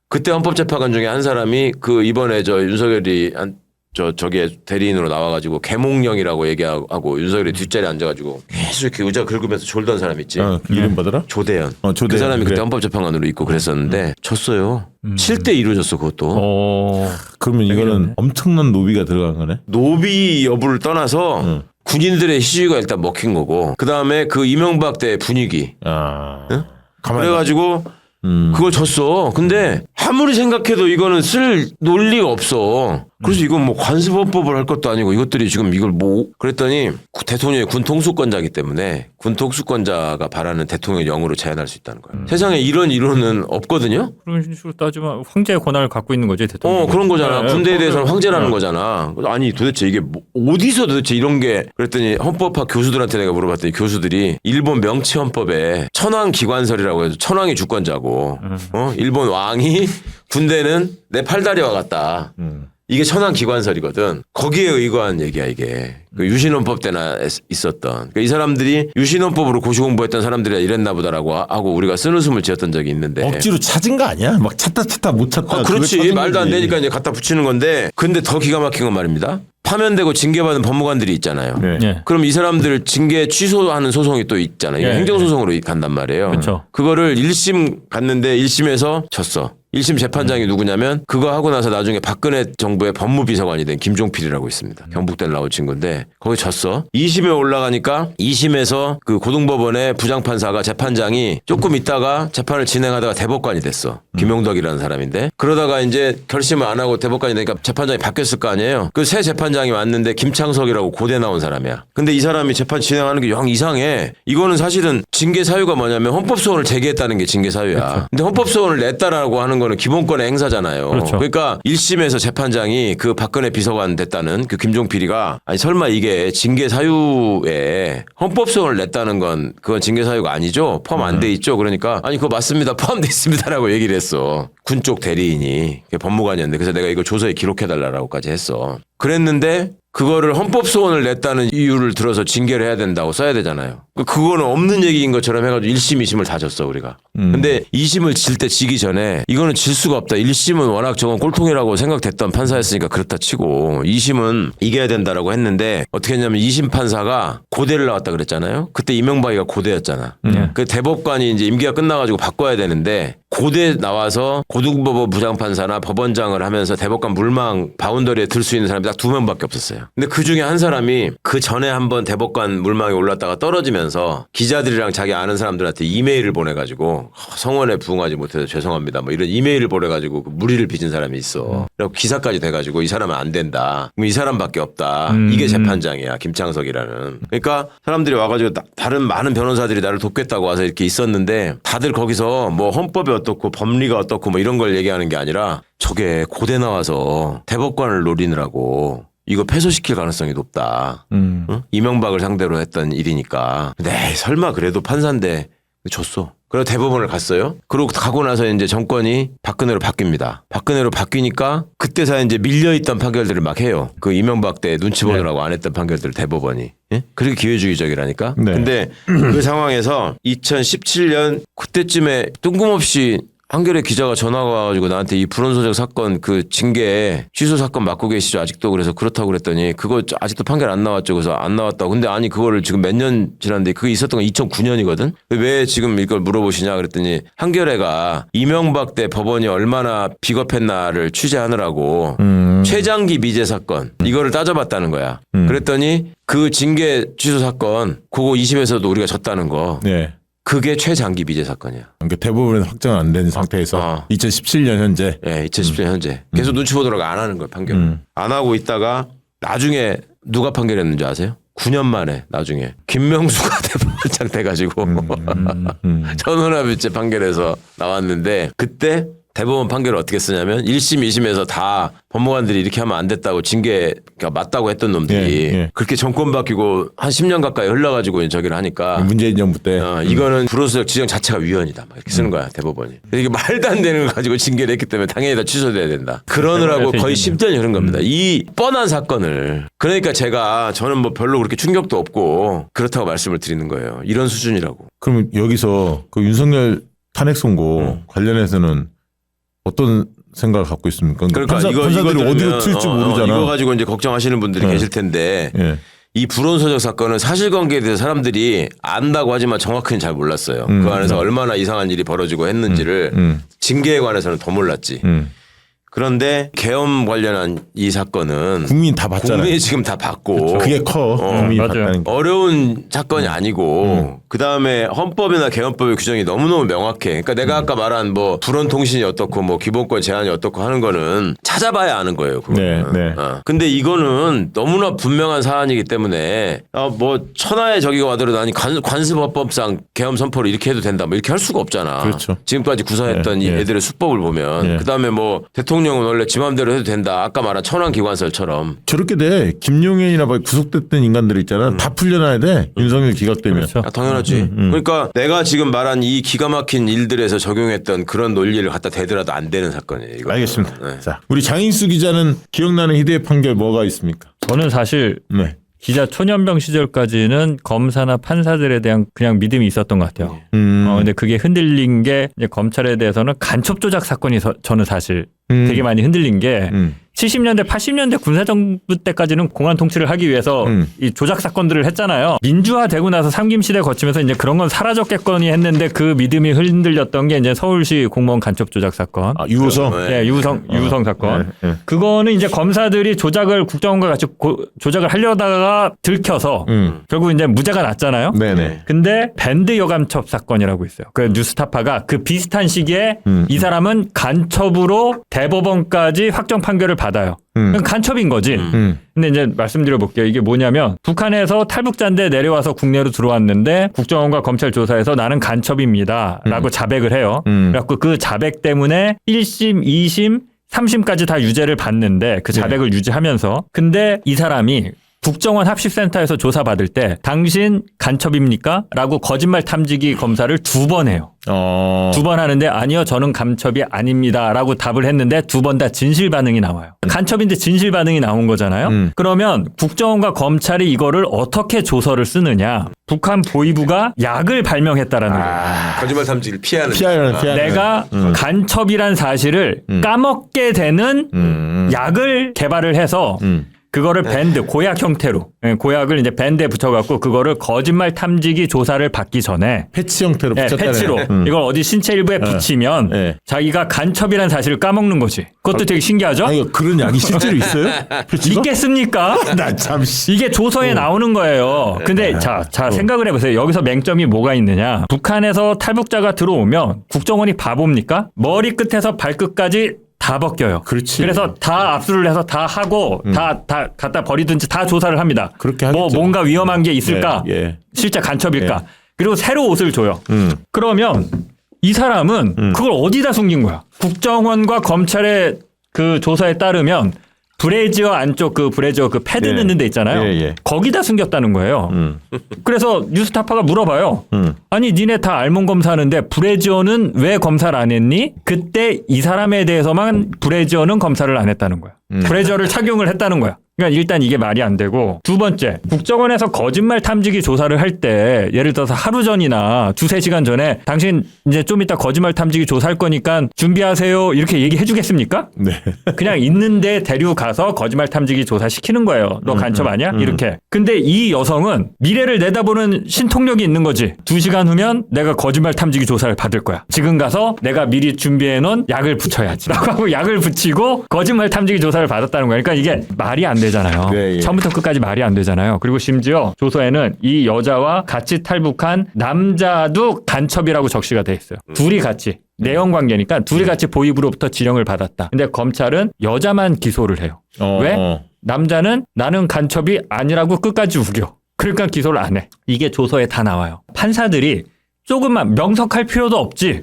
그때 헌법재판관 중에 한 사람이 그 이번에 저 윤석열이 저기에 대리인으로 나와가지고 계몽령이라고 얘기하고 윤석열이 뒷자리에 앉아가지고 계속 이렇게 의자 긁으면서 졸던 사람 있지. 그 이름 받아라? 조대현. 조대현. 그 사람이 그래. 그때 헌법재판관으로 있고 그랬었는데 졌어요. 7대2로 졌어 그것도. 그러면 이거는 엄청난 노비가 들어간 거네? 노비 여부를 떠나서 군인들의 시주가 일단 먹힌 거고 그 다음에 그 이명박 때 분위기. 그래가지고 그걸 졌어. 근데 아무리 생각해도 이거는 쓸 논리가 없어. 그래서 이건 뭐 관습헌법을 할 것도 아니고 이것들이 지금 이걸 뭐 그랬더니 대통령이 군통수권자이기 때문에 군통수권자가 바라는 대통령을 영으로 제한할 수 있다는 거예요. 세상에 이런 이론은 없거든요. 그런 식으로 따지면 황제의 권한을 갖고 있는 거지 대통령. 그런 거잖아. 네, 군대에 대해서는 황제라는 네. 거잖아. 아니 도대체 이게 뭐 어디서 도대체 이런 게 그랬더니 헌법학 교수들한테 내가 물어봤더니 교수들이 일본 명치 헌법에 천황 기관설이라고 해서 천황이 주권자고 일본 왕이 군대는 내 팔다리와 같다. 이게 천황 기관설이거든. 거기에 의거한 얘기야 이게. 그 유신헌법 때나 있었던. 그러니까 이 사람들이 유신헌법으로 고시 공부했던 사람들이 이랬나 보다라고 하고 우리가 쓴웃음을 지었던 적이 있는데. 억지로 찾은 거 아니야? 막 찾다 못 찾다. 그렇지. 말도 안 되니까 이제 갖다 붙이는 건데. 근데 더 기가 막힌 건 말입니다. 파면되고 징계받은 법무관들이 있잖아요. 네. 예. 그럼 이 사람들 징계 취소하는 소송이 또 있잖아요. 예. 행정소송으로 간단 말이에요. 그렇죠. 그거를 1심 갔는데 1심에서 졌어. 1심 재판장이 누구냐면 그거 하고 나서 나중에 박근혜 정부의 법무비서관이 된 김종필이라고 있습니다. 경북대를 나온 친구인데 거기 졌어. 2심에 올라가니까 2심에서 그 고등법원의 부장판사가 재판장이 조금 있다가 재판을 진행하다가 대법관이 됐어. 김용덕이라는 사람인데 그러다가 이제 결심을 안 하고 대법관이 되니까 재판장이 바뀌었을 거 아니에요. 그 새 재판장이 왔는데 김창석이라고 고대 나온 사람이야. 근데 이 사람이 재판 진행하는 게 영 이상해. 이거는 사실은 징계 사유가 뭐냐면 헌법소원을 제기했다는 게 징계 사유야. 그렇죠. 근데 헌법소원을 냈다라고 하는 거는 기본권의 행사잖아요. 그렇죠. 그러니까 1심에서 재판장이 그 박근혜 비서관 됐다는 그 김종필이가 아니 설마 이게 징계 사유에 헌법소원을 냈다는 건 그건 징계 사유가 아니죠? 포함 안 돼 있죠? 그러니까 아니 그거 맞습니다. 포함돼 있습니다라고 얘기를 했어. 군 쪽 대리인이 법무관이었는데 그래서 내가 이거 조서에 기록해달라고까지 했어. 그랬는데 그거를 헌법소원을 냈다는 이유를 들어서 징계를 해야 된다고 써야 되잖아요. 그거는 없는 얘기인 것처럼 해가지고 1심, 2심을 다 졌어 우리가. 근데 2심을 질 때 지기 전에 이거는 질 수가 없다. 1심은 워낙 저건 꼴통이라고 생각됐던 판사였으니까 그렇다 치고 2심은 이겨야 된다라고 했는데 어떻게 했냐면 2심 판사가 고대를 나왔다 그랬잖아요. 그때 이명박이가 고대였잖아. 그 대법관이 이제 임기가 끝나가지고 바꿔야 되는데 고대 나와서 고등법원 부장판사나 법원장을 하면서 대법관 물망 바운더리에 들 수 있는 사람이 딱 2명밖에 없었어요. 근데 그 중에 한 사람이 그 전에 한번 대법관 물망에 올랐다가 떨어지면서 기자들이랑 자기 아는 사람들한테 이메일을 보내가지고 성원에 부응하지 못해서 죄송합니다. 뭐 이런 이메일을 보내가지고 그 무리를 빚은 사람이 있어. 그리고 기사까지 돼가지고 이 사람은 안 된다. 그럼 이 사람밖에 없다. 이게 재판장이야. 김창석이라는. 그러니까 사람들이 와가지고 다른 많은 변호사들이 나를 돕겠다고 와서 이렇게 있었는데 다들 거기서 뭐 헌법이 어떻고 법리가 어떻고 뭐 이런 걸 얘기하는 게 아니라 저게 고대 나와서 대법관을 노리느라고 이거 패소시킬 가능성이 높다. 응? 이명박을 상대로 했던 일이니까. 근데 에이, 설마 그래도 판사인데 줬어. 그래서 대법원을 갔어요. 그러고 가고 나서 이제 정권이 박근혜로 바뀝니다. 박근혜로 바뀌니까 그때서야 이제 밀려있던 판결들을 막 해요. 그 이명박 때 눈치 보느라고 안 했던 판결들을 대법원이. 예? 그렇게 기회주의적이라니까. 네. 근데 그 상황에서 2017년 그때쯤에 뜬금없이 한겨레 기자가 전화가 와가지고 나한테 이 불온소득 사건 그 징계 취소 사건 맡고 계시죠 아직도. 그래서 그렇다고 그랬더니 그거 아직도 판결 안 나왔죠. 그래서 안 나왔다고. 근데 아니 그거를 지금 몇 년 지났는데 그게 있었던 건 2009년이거든. 왜 지금 이걸 물어보시냐 그랬더니 한겨레가 이명박 때 법원이 얼마나 비겁했나를 취재하느라고 최장기 미제 사건 이거를 따져봤다는 거야. 그랬더니 그 징계 취소 사건 그거 2심에서도 우리가 졌다는 거. 네. 그게 최장기 미제 사건이야. 그러니까 대부분 확정 안 된 상태에서 2017년 현재. 예, 2017년 현재. 계속 눈치 보더라고 안 하는 거예요, 판결. 안 하고 있다가 나중에 누가 판결했는지 아세요? 9년 만에 나중에 김명수가 대법원장 돼가지고 전원합의체 판결에서 나왔는데 그때 대법원 판결을 어떻게 쓰냐면 1심, 2심에서 다 법무관들이 이렇게 하면 안 됐다고 징계가 맞다고 했던 놈들이 예. 그렇게 정권 바뀌고 한 10년 가까이 흘러가지고 저기를 하니까 문재인 정부 때. 이거는 불호소득 지정 자체가 위헌이다. 막 이렇게 쓰는 거야, 대법원이. 이게 말도 안 되는 걸 가지고 징계를 했기 때문에 당연히 다 취소돼야 된다. 그러느라고 거의 10년이 흐른 겁니다. 이 뻔한 사건을. 그러니까 저는 뭐 별로 그렇게 충격도 없고 그렇다고 말씀을 드리는 거예요. 이런 수준이라고. 그럼 여기서 그 윤석열 탄핵 선고 관련해서는 어떤 생각을 갖고 있습니까? 그러니까 판사들이 어디로 튈지 모르잖아. 이거 가지고 이제 걱정하시는 분들이 계실 텐데 예. 이 불온소득 사건은 사실관계에 대해서 사람들이 안다고 하지만 정확히는 잘 몰랐어요. 그 안에서 얼마나 이상한 일이 벌어지고 했는지를 징계에 관해서는 더 몰랐지. 그런데 계엄 관련한 이 사건은 국민 다 봤잖아요. 국민이 지금 다 봤고 그게 커. 국민이 맞아요. 봤다는 게. 어려운 사건이 아니고 그 다음에 헌법이나 개헌법의 규정이 너무너무 명확해. 그러니까 내가 아까 말한 뭐 불원통신이 어떻고 뭐 기본권 제한이 어떻고 하는 거는 찾아봐야 아는 거예요. 그거는. 네, 네. 근데 이거는 너무나 분명한 사안이기 때문에 뭐 천하의 저기가 와더라도 아니 관습헌법상 계엄 선포를 이렇게 해도 된다 뭐 이렇게 할 수가 없잖아. 그렇죠. 지금까지 구성했던 네, 이 네. 애들의 수법을 보면 네. 그 다음에 뭐 대통령은 원래 지 맘대로 해도 된다. 아까 말한 천황기관설처럼. 저렇게 돼. 김용현이나 막 구속됐던 인간들 있잖아. 다 풀려나야 돼. 윤석열 기각되면. 그렇죠. 당연하지. 그러니까 내가 지금 말한 이 기가 막힌 일들에서 적용했던 그런 논리를 갖다 대더라도 안 되는 사건이에요. 이거. 알겠습니다. 네. 자, 우리 장인수 기자는 기억나는 희대의 판결 뭐가 있습니까? 저는 사실 네. 기자 초년병 시절까지는 검사나 판사들에 대한 그냥 믿음이 있었던 것 같아요. 근데 그게 흔들린 게 이제 검찰에 대해서는 간첩 조작 사건이 저는 사실 되게 많이 흔들린 게 70년대, 80년대 군사정부 때까지는 공안 통치를 하기 위해서 이 조작 사건들을 했잖아요. 민주화되고 나서 삼김시대 거치면서 이제 그런 건 사라졌겠거니 했는데 그 믿음이 흔들렸던 게 이제 서울시 공무원 간첩 조작 사건. 아, 유호성. 네. 네, 유우성 사건. 네, 네. 그거는 이제 검사들이 조작을 국정원과 같이 조작을 하려다가 들켜서 결국 이제 무죄가 났잖아요. 네네. 근데 밴드 여간첩 사건이라고 있어요. 그 뉴스타파가 그 비슷한 시기에 이 사람은 간첩으로 대법원까지 확정 판결을 받아요. 그건 간첩인 거지. 근데 이제 말씀드려 볼게요. 이게 뭐냐면 북한에서 탈북자인데 내려와서 국내로 들어왔는데 국정원과 검찰 조사에서 나는 간첩입니다. 라고 자백을 해요. 그래갖고 그 자백 때문에 1심, 2심, 3심까지 다 유죄를 받는데 그 자백을 유지하면서 근데 이 사람이 국정원 합식센터에서 조사받을 때 당신 간첩입니까? 라고 거짓말 탐지기 검사를 2번 해요. 2번 하는데 아니요 저는 간첩이 아닙니다 라고 답을 했는데 2번 다 진실 반응이 나와요. 간첩인데 진실 반응이 나온 거잖아요. 그러면 국정원과 검찰이 이거를 어떻게 조서를 쓰느냐. 북한 보위부가 약을 발명했다라는 거예요. 거짓말 탐지기를 피하는. 피하는. 내가 간첩이란 사실을 까먹게 되는 약을 개발을 해서 그거를 밴드, 고약 형태로, 고약을 이제 밴드에 붙여갖고 그거를 거짓말 탐지기 조사를 받기 전에 패치 형태로 네, 붙였다는 패치로 거예요. 이걸 어디 신체 일부에 붙이면 네. 자기가 간첩이라는 사실을 까먹는 거지. 그것도 되게 신기하죠? 아니, 그런 약이 실제로 있어요? 패치가? 있겠습니까? 나 참, 씨. 이게 조서에 나오는 거예요. 근데 자 생각을 해보세요. 여기서 맹점이 뭐가 있느냐. 북한에서 탈북자가 들어오면 국정원이 바보입니까? 머리 끝에서 발끝까지 다 벗겨요. 그렇지. 그래서 다 압수를 해서 다 하고 다 갖다 버리든지 다 조사를 합니다. 그렇게 뭐 하겠죠. 뭔가 위험한 게 있을까? 예, 예. 실제 간첩일까? 예. 그리고 새로 옷을 줘요. 그러면 이 사람은 그걸 어디다 숨긴 거야? 국정원과 검찰의 그 조사에 따르면 브래지어 안쪽 그 브래지어 그 패드 예. 넣는 데 있잖아요. 예, 예. 거기다 숨겼다는 거예요. 그래서 뉴스타파가 물어봐요. 아니 니네 다 알몸 검사하는데 브래지어는 왜 검사를 안 했니? 그때 이 사람에 대해서만 브래지어는 검사를 안 했다는 거야. 브래지어를 착용을 했다는 거야. 그러니까 일단 이게 말이 안 되고 두 번째 국정원에서 거짓말 탐지기 조사를 할 때 예를 들어서 하루 전이나 2-3시간 전에 당신 이제 좀 이따 거짓말 탐지기 조사할 거니까 준비하세요 이렇게 얘기해 주겠습니까? 네. 그냥 있는데 데려가서 거짓말 탐지기 조사 시키는 거예요. 너 간첩 아니야? 이렇게. 근데 이 여성은 미래를 내다보는 신통력이 있는 거지. 2시간 후면 내가 거짓말 탐지기 조사를 받을 거야. 지금 가서 내가 미리 준비해 놓은 약을 붙여야지. 라고 하고 약을 붙이고 거짓말 탐지기 조사를 받았다는 거야. 그러니까 이게 말이 안 되잖아요. 네, 예. 처음부터 끝까지 말이 안 되잖아요. 그리고 심지어 조서에는 이 여자와 같이 탈북한 남자도 간첩이라고 적시가 돼 있어요. 둘이 같이. 내연 관계니까 둘이 같이 보위부로부터 지령을 받았다. 근데 검찰은 여자만 기소를 해요. 왜? 남자는 나는 간첩이 아니라고 끝까지 우겨. 그러니까 기소를 안 해. 이게 조서에 다 나와요. 판사들이 조금만 명석할 필요도 없지.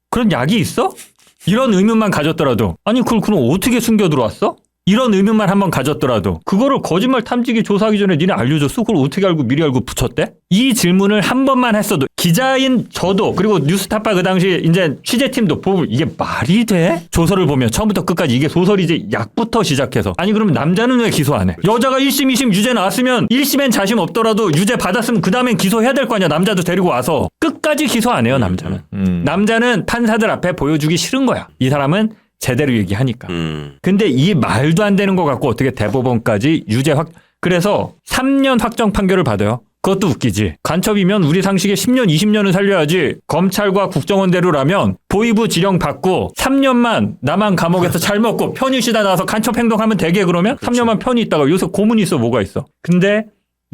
그런 약이 있어? 이런 의문만 가졌더라도 아니 그걸 그럼 어떻게 숨겨 들어왔어? 이런 의문만 한번 가졌더라도 그거를 거짓말 탐지기 조사하기 전에 니네 알려줬어? 그걸 어떻게 알고 미리 알고 붙였대? 이 질문을 한 번만 했어도 기자인 저도 그리고 뉴스타파 그 당시 이제 취재팀도 보고 이게 말이 돼? 조서를 보면 처음부터 끝까지 이게 소설이지 약부터 시작해서 아니 그러면 남자는 왜 기소 안 해? 여자가 1심 2심 유죄 나왔으면 1심엔 자심 없더라도 유죄 받았으면 그 다음엔 기소해야 될 거 아니야. 남자도 데리고 와서 끝까지 기소 안 해요. 남자는. 남자는 판사들 앞에 보여주기 싫은 거야. 이 사람은 제대로 얘기하니까. 근데 이 말도 안 되는 거 갖고 어떻게 대법원까지 유죄 그래서 3년 확정 판결을 받아요. 그것도 웃기지. 간첩이면 우리 상식에 10년, 20년은 살려야지. 검찰과 국정원대로라면 보위부 지령 받고 3년만 남한 감옥에서 잘 먹고 편히 쉬다 나와서 간첩 행동하면 되게 그러면 3년만 편히 있다가 요새 고문이 있어 뭐가 있어. 근데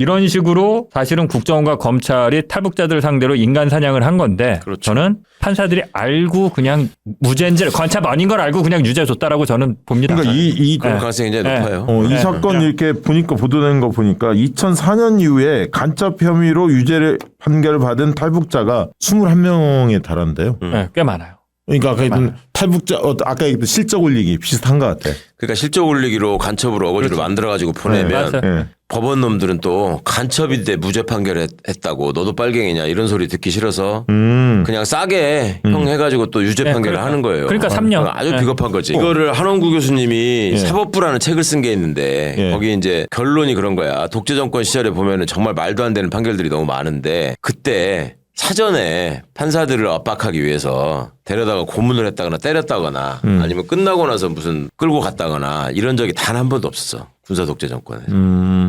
이런 식으로 사실은 국정원과 검찰이 탈북자들 상대로 인간 사냥을 한 건데 그렇죠. 저는 판사들이 알고 그냥 무죄인지 간첩 아닌 걸 알고 그냥 유죄 줬다라고 저는 봅니다. 그러니까 그럴 네. 가능성이 굉장히 네. 높아요. 이 사건 이렇게 보니까 보도된 거 보니까 2004년 이후에 간첩 혐의로 유죄를 판결을 받은 탈북자가 21명에 달한대요. 네, 꽤 많아요. 그러니까 아까 탈북자 아까 얘기했던 실적 올리기 비슷한 것 같아. 그러니까 실적 올리기로 간첩으로 어거지로 만들어가지고 보내면 맞아요. 예. 법원 놈들은 또 간첩인데 무죄 판결했다고 너도 빨갱이냐 이런 소리 듣기 싫어서 그냥 싸게 형 해가지고 또 유죄 판결을 그러니까. 하는 거예요. 그러니까 3년. 아주 네. 비겁한 거지. 이거를 한원구 교수님이 예. 사법부라는 책을 쓴 게 있는데 예. 거기 이제 결론이 그런 거야. 독재 정권 시절에 보면은 정말 말도 안 되는 판결들이 너무 많은데 그때 사전에 판사들을 압박하기 위해서 데려다가 고문을 했다거나 때렸다거나 아니면 끝나고 나서 무슨 끌고 갔다거나 이런 적이 단 한 번도 없었어. 군사 독재 정권에서.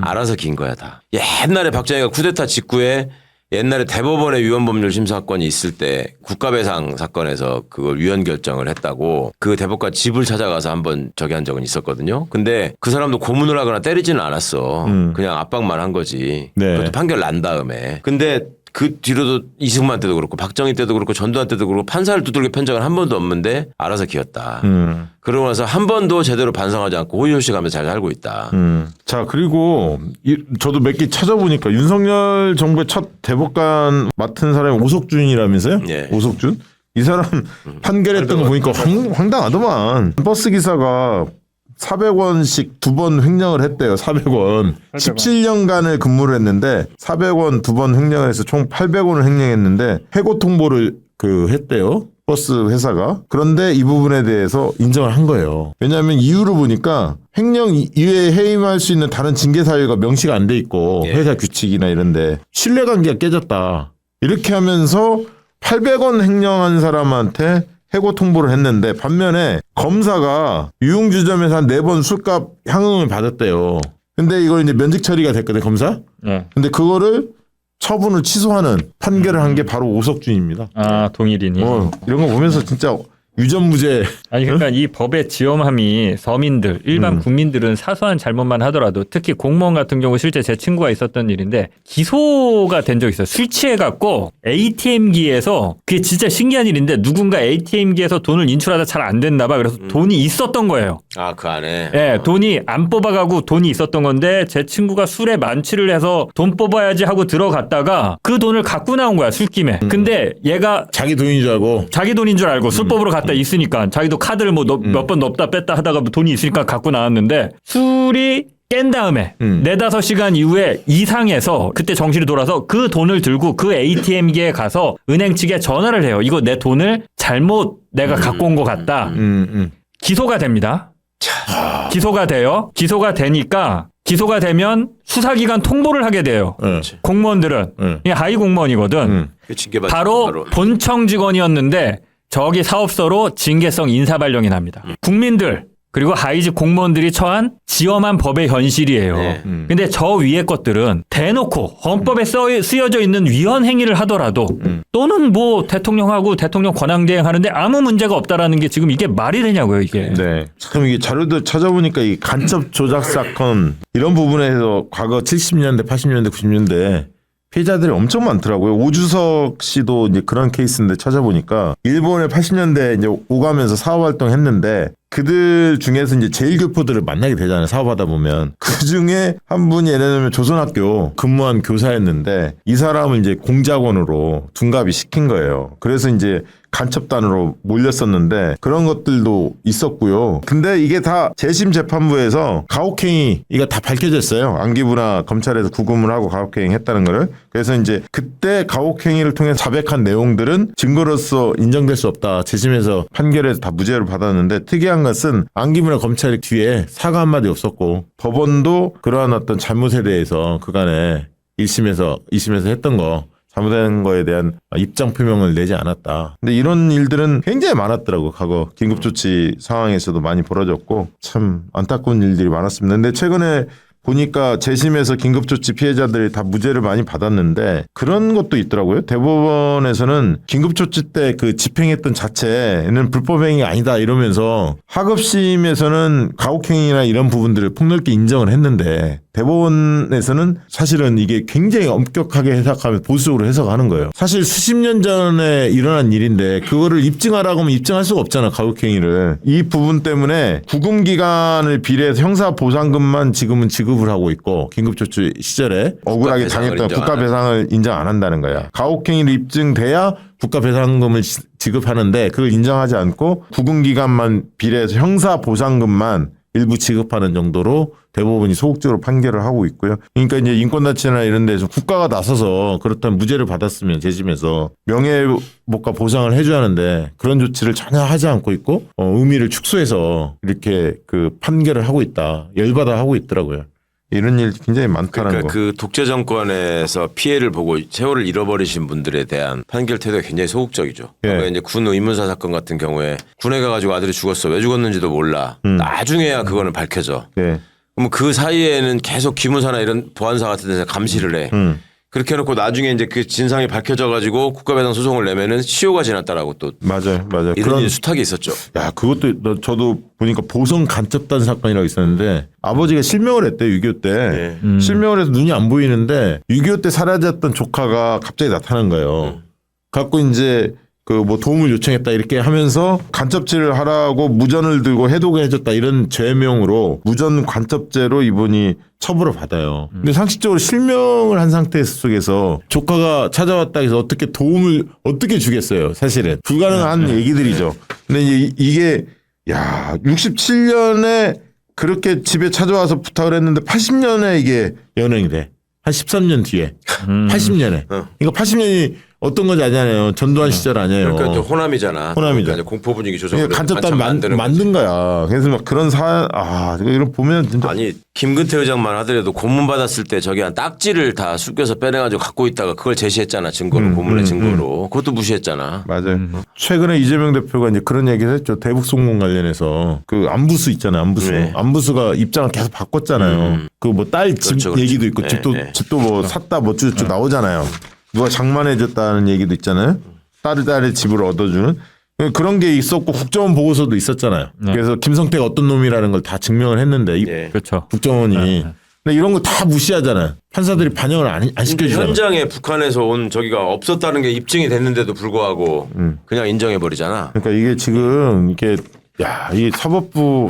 알아서 긴 거야 다. 옛날에 박정희가 쿠데타 직후에 옛날에 대법원의 위헌법률 심사 사건이 있을 때 국가배상 사건에서 그걸 위헌 결정을 했다고 그 대법관 집을 찾아가서 한번 저기 한 적은 있었거든요. 근데 그 사람도 고문을 하거나 때리지는 않았어. 그냥 압박만 한 거지. 네. 그것도 판결 난 다음에. 근데 그 뒤로도 이승만 때도 그렇고 박정희 때도 그렇고 전두환 때도 그렇고 판사를 두들겨 편 적은 한 번도 없는데 알아서 기었다. 그러고 나서 한 번도 제대로 반성하지 않고 호의호식하면서 잘 살고 있다. 자 그리고 저도 몇 개 찾아보니까 윤석열 정부의 첫 대법관 맡은 사람이 오석준이라면서요? 예. 오석준? 이 사람 판결했던 거 보니까 황당하더만. 버스 기사가 400원씩 2번 횡령을 했대요. 400원. 17년간을 근무를 했는데 400원 2번 횡령을 해서 총 800원을 횡령했는데 해고 통보를 했대요. 버스 회사가. 그런데 이 부분에 대해서 인정을 한 거예요. 왜냐하면 이유를 보니까 횡령 이외에 해임할 수 있는 다른 징계 사유가 명시가 안 돼 있고 예. 회사 규칙이나 이런데 신뢰관계가 깨졌다. 이렇게 하면서 800원 횡령한 사람한테 해고 통보를 했는데 반면에 검사가 유흥주점에서 한 4번 술값 향응을 받았대요. 근데 이걸 이제 면직 처리가 됐거든 검사. 네. 근데 그거를 처분을 취소하는 판결을 한 게 바로 오석준입니다. 아 동일인이. 이런 거 보면서 진짜 유전무죄. 아니 그러니까 이 법의 지엄함이 서민들 일반 국민들은 사소한 잘못만 하더라도 특히 공무원 같은 경우 실제 제 친구가 있었던 일인데 기소가 된 적 있어요. 술 취해갖고 ATM기에서 그게 진짜 신기한 일인데 누군가 ATM기에서 돈을 인출하다 잘 안 됐나 봐. 그래서 돈이 있었던 거예요. 아, 그 안에. 예, 돈이 안 뽑아가고 돈이 있었던 건데 제 친구가 술에 만취를 해서 돈 뽑아야지 하고 들어갔다가 그 돈을 갖고 나온 거야 술김에. 근데 얘가 자기 돈인 줄 알고. 자기 돈인 줄 알고 술 뽑으러 갔다 있으니까 자기도 카드를 뭐 몇 번 넣었다 뺐다 하다가 돈이 있으니까 갖고 나왔는데 술이 깬 다음에 4-5시간 이후에 이상해서 그때 정신이 돌아서 그 돈을 들고 그 ATM기에 가서 은행 측에 전화를 해요. 이거 내 돈을 잘못 내가 갖고 온 것 같다. 기소가 됩니다. 기소가 돼요. 기소가 되니까 기소가 되면 수사기관 통보를 하게 돼요. 공무원들은. 이게 하위 공무원이거든. 그 징계받지 바로 바로. 본청 직원이었는데 저기 사업소로 징계성 인사 발령이 납니다. 국민들 그리고 하위직 공무원들이 처한 지엄한 법의 현실이에요. 네. 근데 저 위의 것들은 대놓고 헌법에 쓰여져 있는 위헌 행위를 하더라도 또는 뭐 대통령하고 대통령 권한대행 하는데 아무 문제가 없다라는 게 지금 이게 말이 되냐고요, 이게. 네. 참 이게 자료들 찾아보니까 이 간첩 조작 사건 이런 부분에서 과거 70년대, 80년대, 90년대 피해자들이 엄청 많더라고요. 오주석 씨도 이제 그런 케이스인데 찾아보니까 일본에 80년대 이제 오가면서 사업 활동했는데 그들 중에서 이제 제일 교포들을 만나게 되잖아요. 사업하다 보면. 그 중에 한 분이 예를 들면 조선학교 근무한 교사였는데 이 사람을 이제 공작원으로 둔갑이 시킨 거예요. 그래서 이제 간첩단으로 몰렸었는데 그런 것들도 있었고요. 근데 이게 다 재심 재판부에서 가혹행위 이거 다 밝혀졌어요. 안기부나 검찰에서 구금을 하고 가혹행위 했다는 거를. 그래서 이제 그때 가혹행위를 통해 자백한 내용들은 증거로서 인정될 수 없다. 재심에서 판결에서 다 무죄를 받았는데 특이한 것은 안기부나 검찰 뒤에 사과 한마디 없었고 법원도 그러한 어떤 잘못에 대해서 그간에 1심에서 2심에서 했던 거 잘못된 거에 대한 입장 표명을 내지 않았다. 근데 이런 일들은 굉장히 많았더라고. 과거 긴급조치 상황에서도 많이 벌어졌고 참 안타까운 일들이 많았습니다. 근데 최근에 보니까 재심에서 긴급조치 피해자들이 다 무죄를 많이 받았는데 그런 것도 있더라고요. 대법원에서는 긴급조치 때 그 집행했던 자체는 불법행위가 아니다 이러면서 하급심에서는 가혹행위나 이런 부분들을 폭넓게 인정을 했는데 대법원에서는 사실은 이게 굉장히 엄격하게 해석하면 보수적으로 해석하는 거예요. 사실 수십 년 전에 일어난 일인데 그거를 입증하라고 하면 입증할 수가 없잖아, 가혹행위를. 이 부분 때문에 구금기간을 비례해서 형사보상금만 지금은 지급을 하고 있고 긴급조치 시절에 억울하게 당했던 국가배상을 인정 안 한다는 거야. 가혹행위를 입증돼야 국가배상금을 지급하는데 그걸 인정하지 않고 구금기간만 비례해서 형사보상금만 일부 지급하는 정도로 대법원이 소극적으로 판결을 하고 있고요. 그러니까 이제 인권단체나 이런 데서 국가가 나서서 그렇다면 무죄를 받았으면 재심에서 명예회복과 보상을 해줘야 하는데 그런 조치를 전혀 하지 않고 있고 의미를 축소해서 이렇게 그 판결을 하고 있다. 열받아 하고 있더라고요. 이런 일 굉장히 많다는 그러니까 거. 그 독재 정권에서 피해를 보고 세월을 잃어버리신 분들에 대한 판결 태도가 굉장히 소극적이죠. 예. 그러니까 이제 군 의문사 사건 같은 경우에 군에 가가지고 아들이 죽었어. 왜 죽었는지도 몰라. 나중에야 그거는 밝혀져. 예. 그럼 그 사이에는 계속 기무사나 이런 보안사 같은 데서 감시를 해. 그렇게 해놓고 나중에 이제 그 진상이 밝혀져가지고 국가배상 소송을 내면은 시효가 지났다라고 또 맞아요. 이런 일이 수탁이 있었죠. 야, 그것도 저도 보니까 보성 간첩단 사건이라고 있었는데 아버지가 실명을 했대요, 6.25 때. 실명을 해서 눈이 안 보이는데 6.25 때 사라졌던 조카가 갑자기 나타난 거예요. 갖고 이제 그 뭐 도움을 요청했다 이렇게 하면서 간첩질을 하라고 무전을 들고 해독을 해줬다 이런 죄명으로 무전 간첩죄로 이분이 처벌을 받아요. 근데 상식적으로 실명을 한 상태 속에서 조카가 찾아왔다 해서 어떻게 도움을 어떻게 주겠어요, 사실은. 불가능한 얘기들이죠. 근데 이게 야 67년에 그렇게 집에 찾아와서 부탁을 했는데 80년에 이게 연행이 돼. 한 13년 뒤에. 80년에. 이거 80년이 어떤 건지 아잖아요. 전두환 시절 아니에요. 그러니까 또 호남이잖아. 호남이죠. 그러니까 이제 공포 분위기 조성. 간첩단 만든 거야. 그래서 막 그런 이런 보면 진짜. 아니 김근태 의장만 하더라도 고문 받았을 때 저기 한 딱지를 다 숙여서 빼내가지고 갖고 있다가 그걸 제시했잖아. 증거로 고문의 증거로. 그것도 무시했잖아. 맞아요. 최근에 이재명 대표가 이제 그런 얘기를 했죠. 대북 송금 관련해서 그 안부수 있잖아요. 안부수. 네. 안부수가 입장을 계속 바꿨잖아요. 그 뭐 딸 집 그렇죠. 얘기도 있고 네, 집도 뭐 샀다 뭐 쭉 나오잖아요. 누가 장만해줬다는 얘기도 있잖아요. 딸의 집을 얻어주는 그런 게 있었고 국정원 보고서도 있었잖아요. 그래서 김성태가 어떤 놈이라는 걸 다 증명을 했는데 그렇죠. 국정원이 근데 이런 거 다 무시하잖아요. 판사들이 반영을 안 시켜주잖아요. 현장에 북한에서 온 저기가 없었다는 게 입증이 됐는데도 불구하고 그냥 인정해버리잖아. 그러니까 이게 지금 이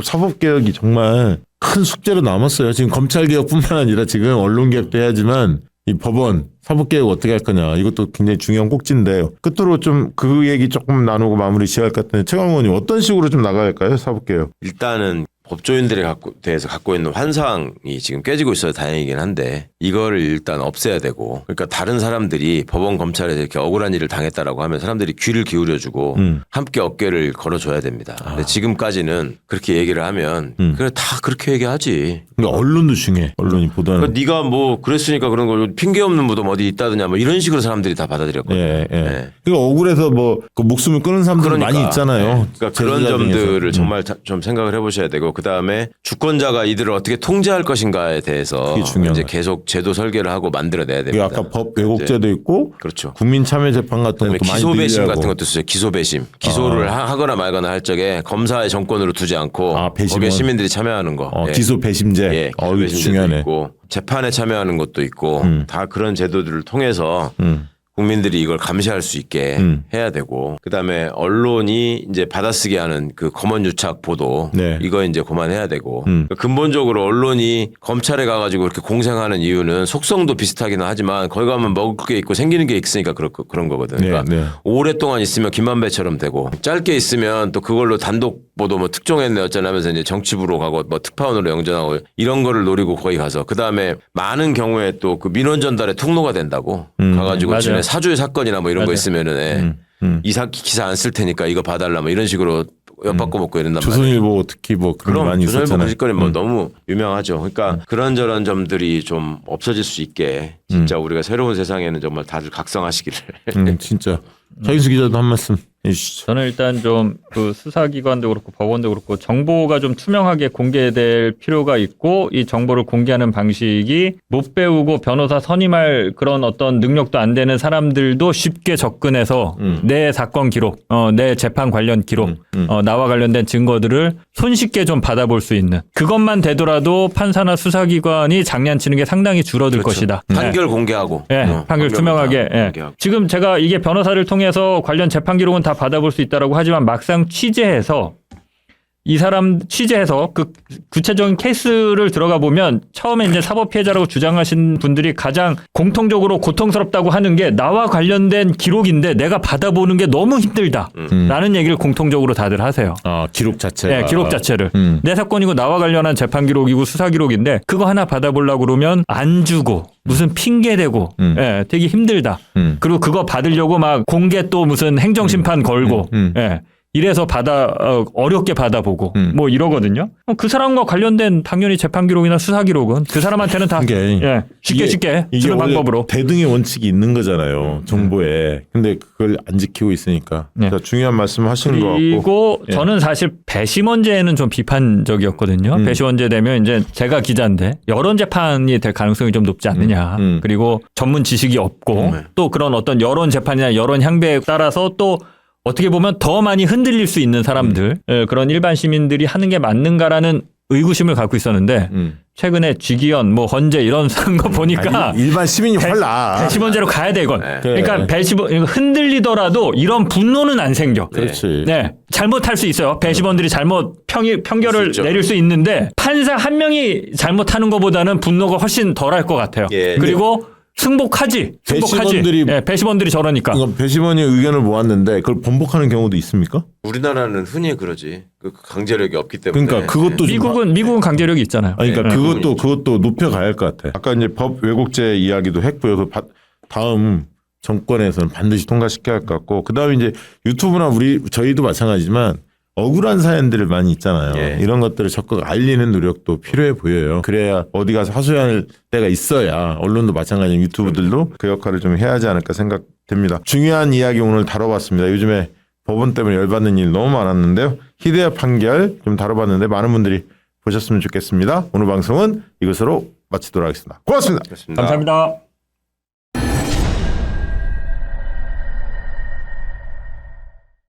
사법개혁이 정말 큰 숙제로 남았어요. 지금 검찰개혁뿐만 아니라 지금 언론개혁도 해야지만 이 법원 사법개혁 어떻게 할 거냐 이것도 굉장히 중요한 꼭지인데 끝으로 좀 그 얘기 조금 나누고 마무리 지어야 할 것 같은데 최강 의원님 어떤 식으로 좀 나가야 할까요? 사법개혁. 일단은 법조인들이 대해서 갖고 있는 환상이 지금 깨지고 있어서 다행이긴 한데 이거를 일단 없애야 되고 그러니까 다른 사람들이 법원 검찰에서 이렇게 억울한 일을 당했다라고 하면 사람들이 귀를 기울여주고 함께 어깨를 걸어줘야 됩니다. 근데 지금까지는 그렇게 얘기를 하면 그래 다 그렇게 얘기하지. 그러니까 언론도 중요해. 언론이 보도하는. 그러니까 네가 뭐 그랬으니까 그런 거 핑계 없는 무덤 어디 있다더냐 뭐 이런 식으로 사람들이 다 받아들였거든요. 예. 네. 그러니까 억울해서 뭐 그 목숨을 끊은 사람들 많이 있잖아요. 그러니까 그런 점들을 정말 좀 생각을 해보셔야 되고 그 다음에 주권자가 이들을 어떻게 통제할 것인가에 대해서 이제 계속 제도 설계를 하고 만들어내야 됩니다. 아까 법 왜곡제도 있고, 그렇죠. 국민참여재판 같은 것도 많이 기소배심 같은 것도 있어요. 기소배심, 기소를 하거나 말거나 할 적에 검사의 정권으로 두지 않고 거기에 시민들이 참여하는 거. 기소배심제. 예, 이거 중요하네. 있고 재판에 참여하는 것도 있고 다 그런 제도들을 통해서. 국민들이 이걸 감시할 수 있게 해야 되고 그다음에 언론이 이제 받아쓰게 하는 그 검언유착 보도 이거 이제 그만해야 되고 근본적으로 언론이 검찰에 가가지고 이렇게 공생하는 이유는 속성도 비슷하기는 하지만 거기 가면 먹을 게 있고 생기는 게 있으니까 그런 거거든. 그러니까 오랫동안 있으면 김만배처럼 되고 짧게 있으면 또 그걸로 단독 보도 뭐 특종했네 어쩌냐면서 이제 정치부로 가고 뭐 특파원으로 영전하고 이런 거를 노리고 거기 가서 그다음에 많은 경우에 또 그 민원 전달의 통로가 된다고 가가지고 전에 사주의 사건이나 뭐 이런 거 있으면은 기사 안 쓸 테니까 이거 봐달라 뭐 이런 식으로 엿바꿔 먹고 이런단 말이에요. 조선일보 특히 뭐 그런 많이 있었잖아요. 조선일보 거짓거리 뭐 너무 유명하죠. 그러니까 그런저런 점들이 좀 없어질 수 있게 진짜 우리가 새로운 세상에는 정말 다들 각성하시기를. 진짜. 차인수 기자도 한 말씀. 이씨. 저는 일단 좀 그 수사기관도 그렇고 법원도 그렇고 정보가 좀 투명하게 공개될 필요가 있고 이 정보를 공개하는 방식이 못 배우고 변호사 선임할 그런 어떤 능력도 안 되는 사람들도 쉽게 접근해서 내 사건 기록, 내 재판 관련 기록, 나와 관련된 증거들을 손쉽게 좀 받아볼 수 있는 그것만 되더라도 판사나 수사기관이 장난치는 게 상당히 줄어들 것이다. 판결 공개하고. 네, 판결 투명하게. 예. 지금 제가 이게 변호사를 통해서 관련 재판 기록은 다 받아볼 수 있다라고 하지만 막상 취재해서 이 사람 취재해서 그 구체적인 케이스를 들어가 보면 처음에 이제 사법 피해자라고 주장하신 분들이 가장 공통적으로 고통스럽다고 하는 게 나와 관련된 기록인데 내가 받아보는 게 너무 힘들다라는 얘기를 공통적으로 다들 하세요. 아, 기록 자체가. 네, 기록 자체를. 내 사건이고 나와 관련한 재판 기록이고 수사 기록인데 그거 하나 받아보려고 그러면 안 주고 무슨 핑계 대고 예, 되게 힘들다. 그리고 그거 받으려고 막 공개 또 무슨 행정심판 걸고 예. 이래서 어렵게 받아보고 뭐 이러거든요. 그 사람과 관련된 당연히 재판 기록이나 수사 기록은 그 사람한테는 다 예, 쉽게 이게 주는 원래 방법으로. 대등의 원칙이 있는 거잖아요. 정보에. 근데 그걸 안 지키고 있으니까. 네. 그러니까 중요한 말씀 하시는 것 같고. 그리고 예. 저는 사실 배심원제에는 좀 비판적이었거든요. 배심원제 되면 이제 제가 기자인데 여론 재판이 될 가능성이 좀 높지 않느냐. 그리고 전문 지식이 없고 또 그런 어떤 여론 재판이나 여론 향배에 따라서 또 어떻게 보면 더 많이 흔들릴 수 있는 사람들 그런 일반 시민들이 하는 게 맞는가라는 의구심을 갖고 있었는데 최근에 쥐기현 뭐 헌재 이런 거 보니까 아니, 일반 시민이 훨라. 배심원제로 가야 돼 이건. 그러니까 흔들리더라도 이런 분노는 안 생겨. 그렇지. 네, 잘못할 수 있어요. 배심원들이 잘못 판결을 내릴 수 있는데 판사 한 명이 잘못하는 것보다는 분노가 훨씬 덜할 것 같아요. 예. 그리고 승복하지. 배심원들이 저러니까. 그러니까 배심원이 의견을 모았는데 그걸 번복하는 경우도 있습니까? 우리나라는 흔히 그러지. 그 강제력이 없기 때문에. 그러니까 그것도 좀 미국은 강제력이 있잖아요. 아니, 그러니까 네. 그것도 높여가야 할 것 같아. 아까 이제 법 왜곡죄 이야기도 했고요. 다음 정권에서는 반드시 통과시켜야 할 것 같고, 그 다음에 이제 유튜브나 저희도 마찬가지지만 억울한 사연들을 많이 있잖아요. 예. 이런 것들을 적극 알리는 노력도 필요해 보여요. 그래야 어디 가서 하소연할 때가 있어야 언론도 마찬가지로 유튜브들도 그 역할을 좀 해야 하지 않을까 생각됩니다. 중요한 이야기 오늘 다뤄봤습니다. 요즘에 법원 때문에 열받는 일 너무 많았는데요. 희대의 판결 좀 다뤄봤는데 많은 분들이 보셨으면 좋겠습니다. 오늘 방송은 이것으로 마치도록 하겠습니다. 고맙습니다. 그렇습니다. 감사합니다.